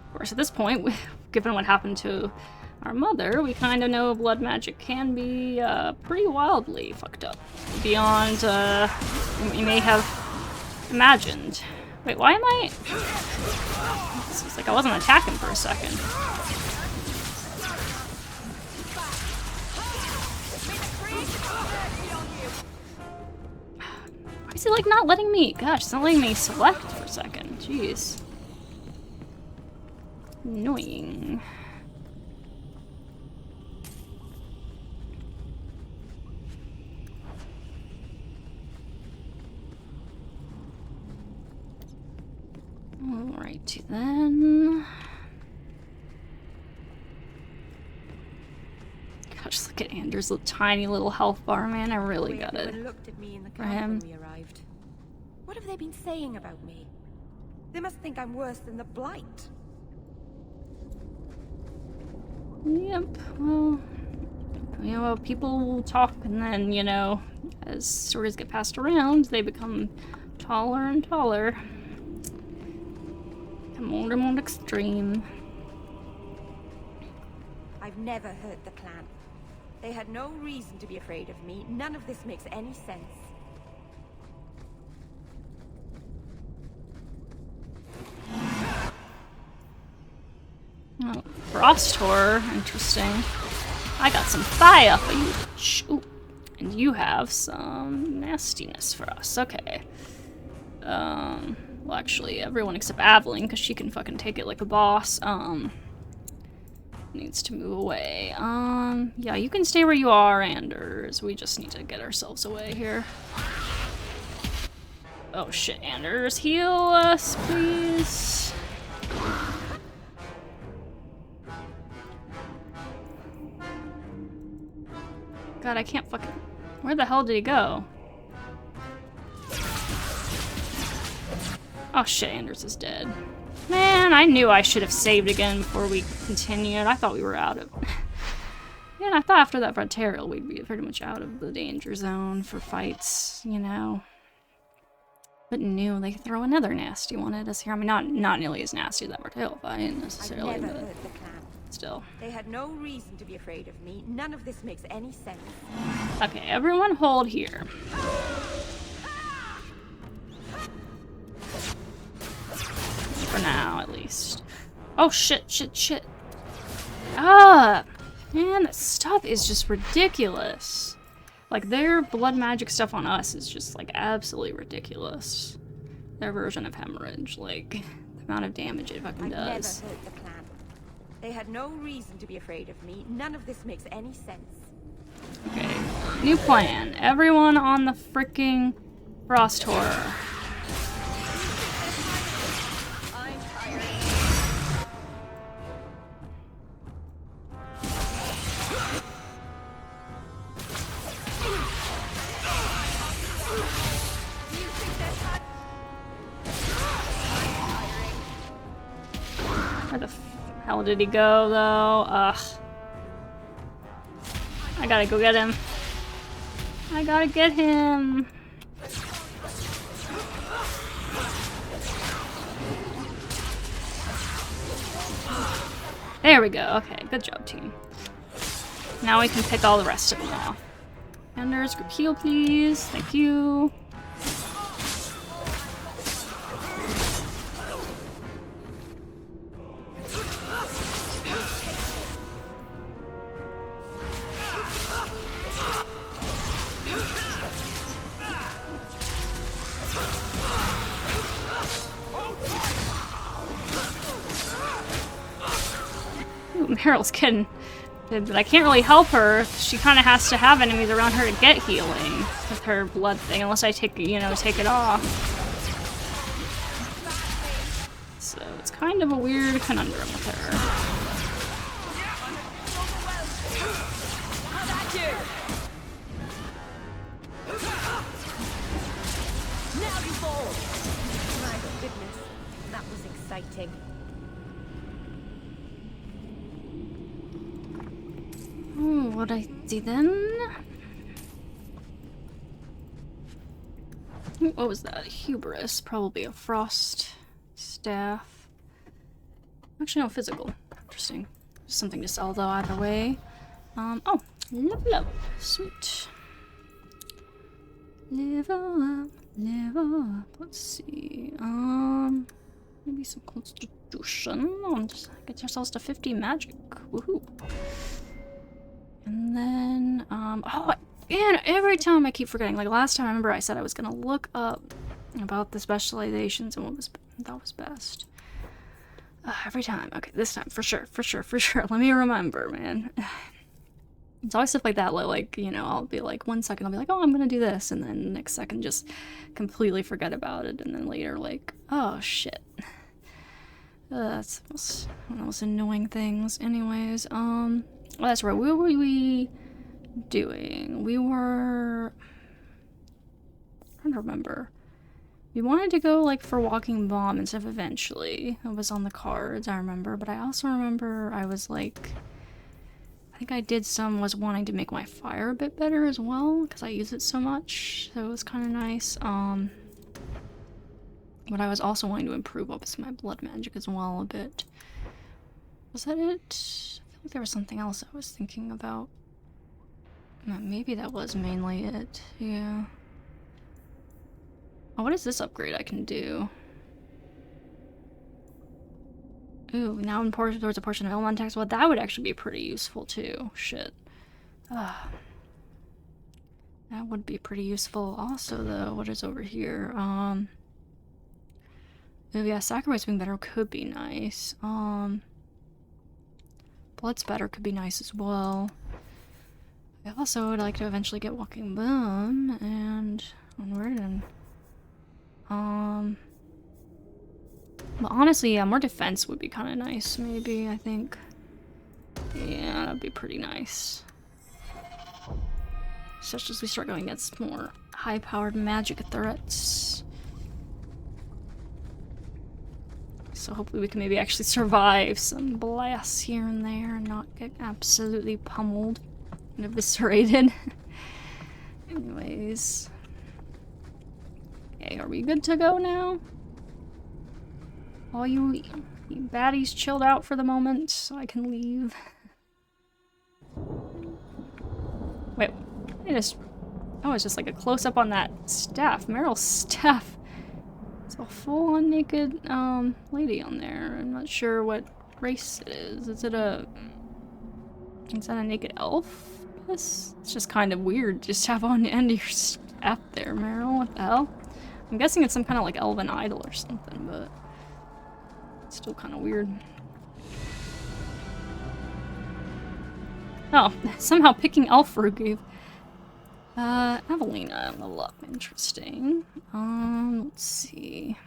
Of course, at this point, given what happened to our mother, we kind of know blood magic can be pretty wildly fucked up. Beyond what you may have imagined. Wait, why am I... It's like I wasn't attacking for a second. Why is he like not letting me... Gosh, it's not letting me select for a second. Jeez. Annoying. Alrighty then. Gosh, look at Anders' little tiny little health bar, man. I really got it. Looked at me in the For camp him. when we arrived. What have they been saying about me? They must think I'm worse than the Blight. Yep, well, people will talk, and then, as stories get passed around, they become taller and taller. And more extreme. I've never hurt the clan. They had no reason to be afraid of me. None of this makes any sense. Oh, frost horror, interesting. I got some fire for you. Ooh. And you have some nastiness for us. Okay. Well, actually, everyone except Aveline, because she can fucking take it like a boss, needs to move away. Yeah, you can stay where you are, Anders. We just need to get ourselves away here. Oh shit, Anders, heal us, please. God, I can't fucking... Where the hell did he go? Oh shit, Anders is dead. Man, I knew I should have saved again before we continued. I thought we were out of... Yeah, and I thought after that Fartail we'd be pretty much out of the danger zone for fights, But no, they throw another nasty one at us here. I mean, not nearly as nasty as that Fartail fight, necessarily, but still. They had no reason to be afraid of me. None of this makes any sense. Okay, everyone hold here. For now, at least. Oh, shit. Ah! Man, that stuff is just ridiculous. Like, their blood magic stuff on us is just, like, absolutely ridiculous. Their version of hemorrhage, like, the amount of damage it fucking does. Never hurt the clan. They had no reason to be afraid of me. None of this makes any sense. new plan. Everyone on the freaking Frost Horror. Where the hell did he go, though? Ugh. I gotta go get him. I gotta get him. There we go. Okay, good job, team. Now we can pick all the rest of them off. Anders, group heal, please. Thank you. Merrill's getting... But I can't really help her. She kind of has to have enemies around her to get healing with her blood thing, unless I take, you know, take it off. So it's kind of a weird conundrum with her. Now you fall! My goodness, that was exciting. What I see then? What was that? Hubris. Probably a frost staff. Actually, no, physical. Interesting. Something to sell though, either way. Oh, level up. Sweet. Level up, level up. Let's see. Maybe some constitution. Just get yourselves to 50 magic. Woohoo. And then, oh, and every time I keep forgetting. Like last time, I remember I said I was gonna look up about the specializations and what was best. Every time. Okay, this time, for sure. Let me remember, man. It's always stuff like that, like, you know, I'll be like, 1 second, I'll be like, oh, I'm gonna do this, and then the next second just completely forget about it, and then later, like, oh, shit. That's one of the most annoying things. Anyways, well, that's right, what were we doing? We were... I'm trying to remember. We wanted to go, like, for Walking Bomb and stuff eventually. It was on the cards, I remember, but I also remember I was, like... I think I did was wanting to make my fire a bit better as well, because I use it so much, so it was kind of nice. But I was also wanting to improve my blood magic as well a bit. Was that it? I feel like there was something else I was thinking about. Maybe that was mainly it, yeah. Oh, what is this upgrade I can do? Ooh, now in towards a portion of element text. Well, that would actually be pretty useful too. Shit. That would be pretty useful also, though. What is over here? Yeah, sacrifice being better could be nice. Blood spatter could be nice as well. I also would like to eventually get Walking Boom and onward and well, honestly, yeah, more defense would be kind of nice, maybe, I think. Yeah, that'd be pretty nice. Especially as we start going against more high-powered magic threats. So hopefully we can maybe actually survive some blasts here and there and not get absolutely pummeled and eviscerated. Anyways. Okay, are we good to go now? All you baddies chilled out for the moment, so I can leave. Wait, oh, it's just like a close-up on that staff. Merrill's staff. It's a full-on naked, lady on there. I'm not sure what race it is. Is that a naked elf? It's just kind of weird just to have on the end of your staff there, Merrill. What the hell? I'm guessing it's some kind of like elven idol or something, but... still kind of weird. Oh, somehow picking elf fruit gave Evelina, level up. Interesting. Let's see.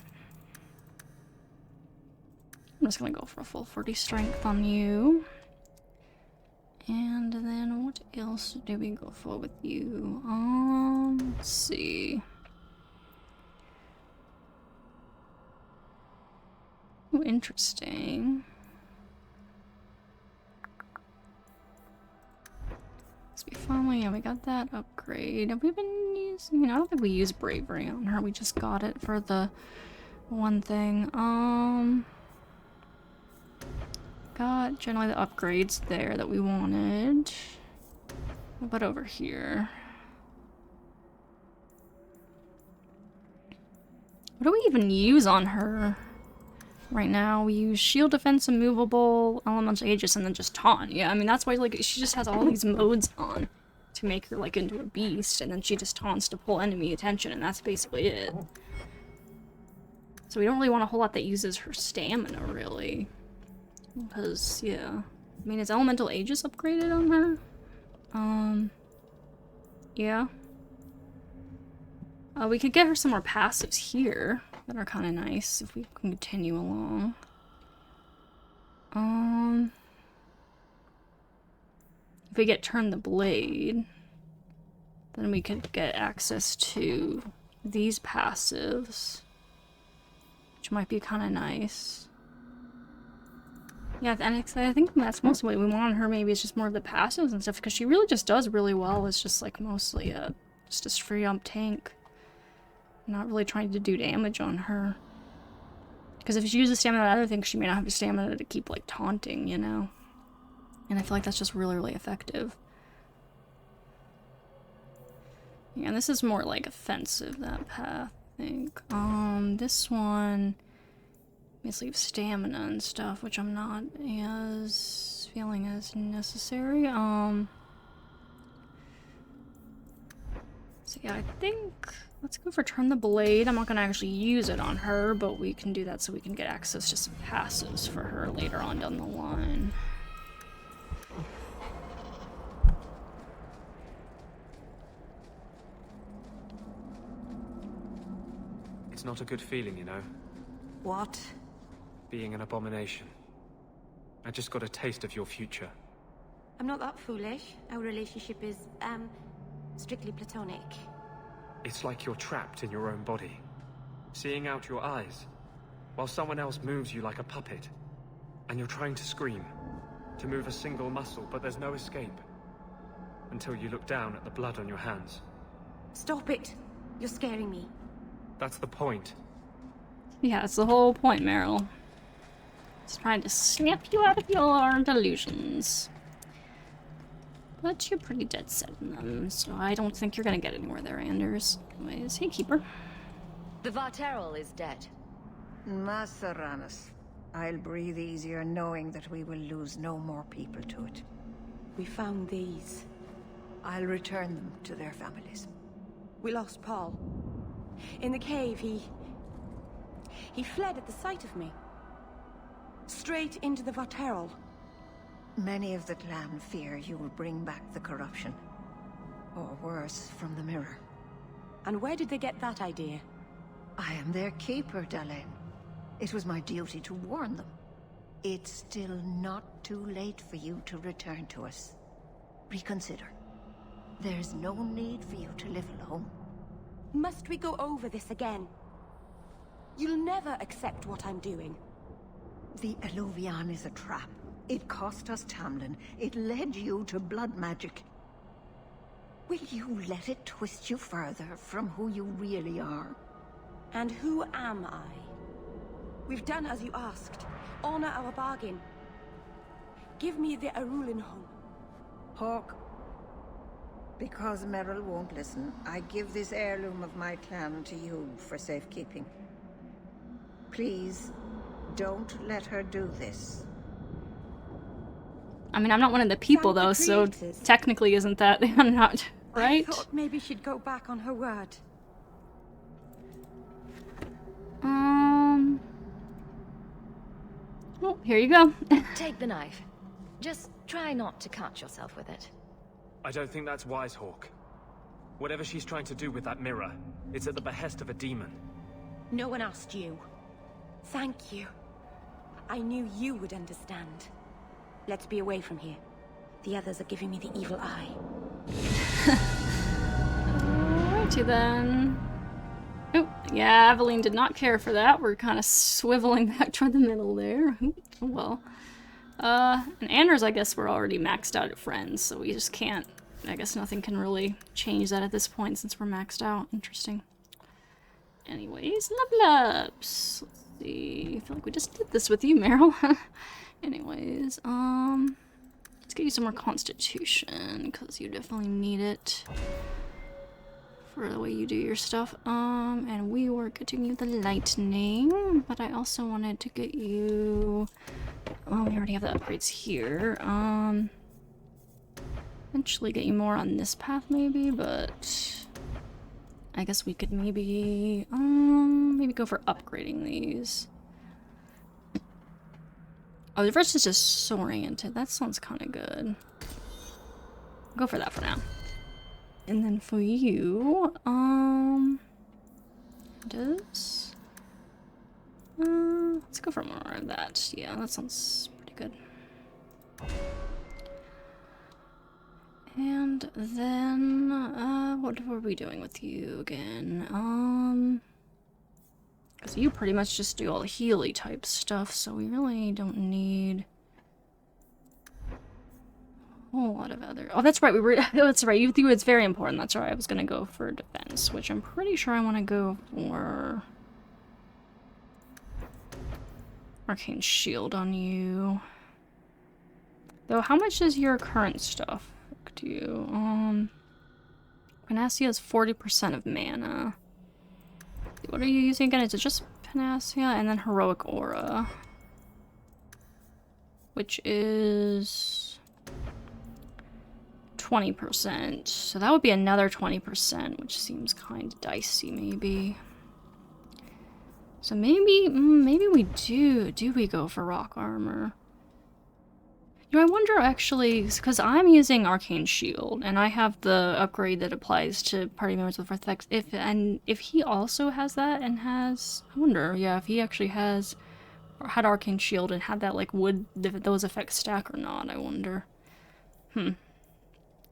I'm just gonna go for a full 40 strength on you. And then what else do we go for with you? Let's see. Oh, interesting. Let's be fun. Yeah, we got that upgrade. Have we been using? I don't think we used bravery on her. We just got it for the one thing. Got generally the upgrades there that we wanted. What about over here? What do we even use on her right now? We use shield defense, immovable, elemental aegis, and then just taunt. Yeah, I mean that's why like she just has all these modes on to make her like into a beast, and then she just taunts to pull enemy attention, and that's basically it. So we don't really want a whole lot that uses her stamina, really. Because, yeah. I mean, is elemental aegis upgraded on her? Yeah. We could get her some more passives here that are kind of nice if we can continue along. If we get Turn the Blade, then we could get access to these passives, which might be kind of nice. Yeah, and I think that's mostly what we want on her. Maybe it's just more of the passives and stuff, because she really just does really well. It's just like mostly just a straight up tank. Not really trying to do damage on her. Because if she uses stamina on other things, she may not have the stamina to keep like taunting, you know? And I feel like that's just really, really effective. Yeah, and this is more like offensive, that path, I think. This one basically have stamina and stuff, which I'm not as feeling as necessary. So yeah, I think let's go for Turn the Blade. I'm not gonna actually use it on her, but we can do that so we can get access to some passives for her later on down the line. It's not a good feeling, you know. What? Being an abomination. I just got a taste of your future. I'm not that foolish. Our relationship is, strictly platonic. It's like you're trapped in your own body, seeing out your eyes, while someone else moves you like a puppet. And you're trying to scream, to move a single muscle, but there's no escape. Until you look down at the blood on your hands. Stop it! You're scaring me. That's the point. Yeah, it's the whole point, Merrill. It's trying to snap you out of your delusions. But you're pretty dead set in them, so I don't think you're gonna get anywhere there, Anders. Anyways, hey, Keeper. The Varterol is dead. Masaranas. I'll breathe easier knowing that we will lose no more people to it. We found these. I'll return them to their families. We lost Paul. In the cave, he fled at the sight of me. Straight into the Varterol. Many of the clan fear you will bring back the corruption. Or worse, from the mirror. And where did they get that idea? I am their keeper, Dalain. It was my duty to warn them. It's still not too late for you to return to us. Reconsider. There's no need for you to live alone. Must we go over this again? You'll never accept what I'm doing. The Eluvian is a trap. It cost us Tamlin. It led you to blood magic. Will you let it twist you further from who you really are? And who am I? We've done as you asked. Honor our bargain. Give me the Arulin home. Hawk. Because Merrill won't listen, I give this heirloom of my clan to you for safekeeping. Please, don't let her do this. I mean, I'm not one of the people, though, so technically isn't that not right? I thought maybe she'd go back on her word. Oh, here you go. Take the knife. Just try not to cut yourself with it. I don't think that's wise, Hawk. Whatever she's trying to do with that mirror, it's at the behest of a demon. No one asked you. Thank you. I knew you would understand. Let's be away from here. The others are giving me the evil eye. Alrighty then. Oh, yeah, Aveline did not care for that. We're kind of swiveling back toward the middle there. Oh well. And Anders, I guess we're already maxed out at friends, so we just can't... I guess nothing can really change that at this point since we're maxed out. Interesting. Anyways, level ups. Let's see. I feel like we just did this with you, Merrill. Anyways, let's get you some more constitution, because you definitely need it for the way you do your stuff. And we were getting you the lightning, but I also wanted to get you... Oh, we already have the upgrades here. Eventually get you more on this path maybe, but I guess we could maybe go for upgrading these. Oh, the first is just oriented. That sounds kind of good. Go for that for now. And then for you, let's go for more of that. Yeah, that sounds pretty good. And then, what were we doing with you again? Because you pretty much just do all the Healy type stuff, so we really don't need a whole lot of other... Oh, that's right, we were... that's right, you it's very important, that's right, I was gonna go for defense, which I'm pretty sure I want to go for... Arcane Shield on you. Though, how much is your current stuff? Do you, Panacea is 40% of mana. What are you using again? Is it just Panacea and then Heroic Aura? Which is 20%. So that would be another 20%, which seems kind of dicey, maybe. So maybe we do we go for rock armor? You know, I wonder actually, because I'm using Arcane Shield, and I have the upgrade that applies to party members with effects. If he also has that and has, I wonder, yeah, if he actually has, or had Arcane Shield and had that, like, would those effects stack or not? I wonder.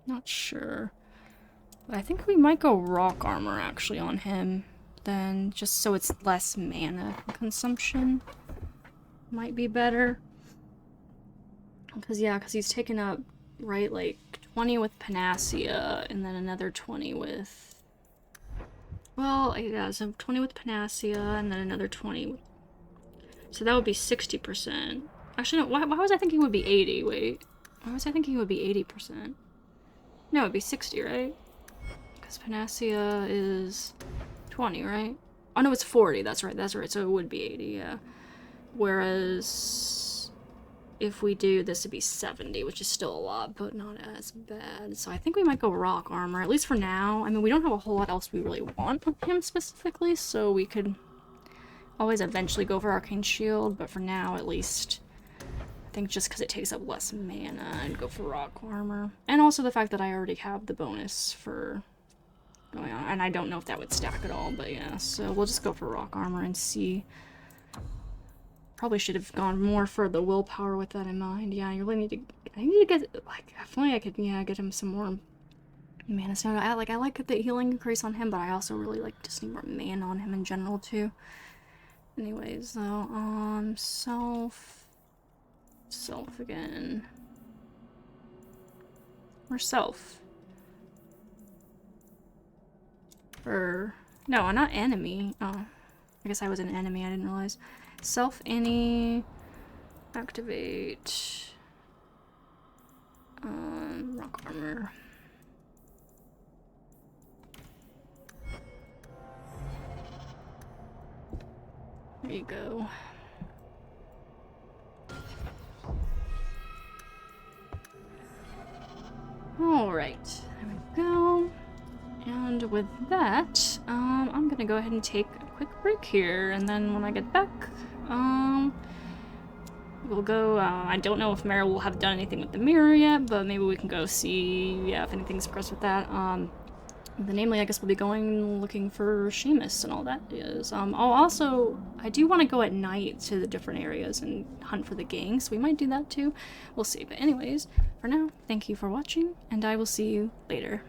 Not sure. But I think we might go rock armor actually on him, then just so it's less mana consumption. Might be better. Because, yeah, because he's taken up, right, like, 20 with Panacea, and then another 20 with... Well, yeah, so 20 with Panacea, and then another 20 with... So that would be 60%. Actually, no, why was I thinking it would be 80? Wait. Why was I thinking it would be 80%? No, it would be 60, right? Because Panacea is 20, right? Oh, no, it's 40. That's right, so it would be 80, yeah. Whereas... if we do, this would be 70, which is still a lot, but not as bad. So I think we might go rock armor, at least for now. I mean, we don't have a whole lot else we really want with him specifically, so we could always eventually go for Arcane Shield, but for now, at least, I think just because it takes up less mana, I'd go for rock armor. And also the fact that I already have the bonus for going on, and I don't know if that would stack at all, but yeah, so we'll just go for rock armor and see. Probably should have gone more for the willpower with that in mind. Yeah, you really need to... I need to get... Like, if only I could, yeah, get him some more mana. So, I like the healing increase on him, but I also really, like, just need more mana on him in general, too. Anyways, though, self again. Or self. Or... No, not enemy. Oh, I guess I was an enemy, I didn't realize. Self any activate rock armor. There you go. Alright, there we go. And with that, I'm gonna go ahead and take a quick break here, and then when I get back, we'll go, I don't know if Merrill will have done anything with the mirror yet, but maybe we can go see, yeah, if anything's progressed with that. Then namely, I guess we'll be going looking for Seamus and all that is. I do want to go at night to the different areas and hunt for the gang, so we might do that too. We'll see. But anyways, for now, thank you for watching, and I will see you later.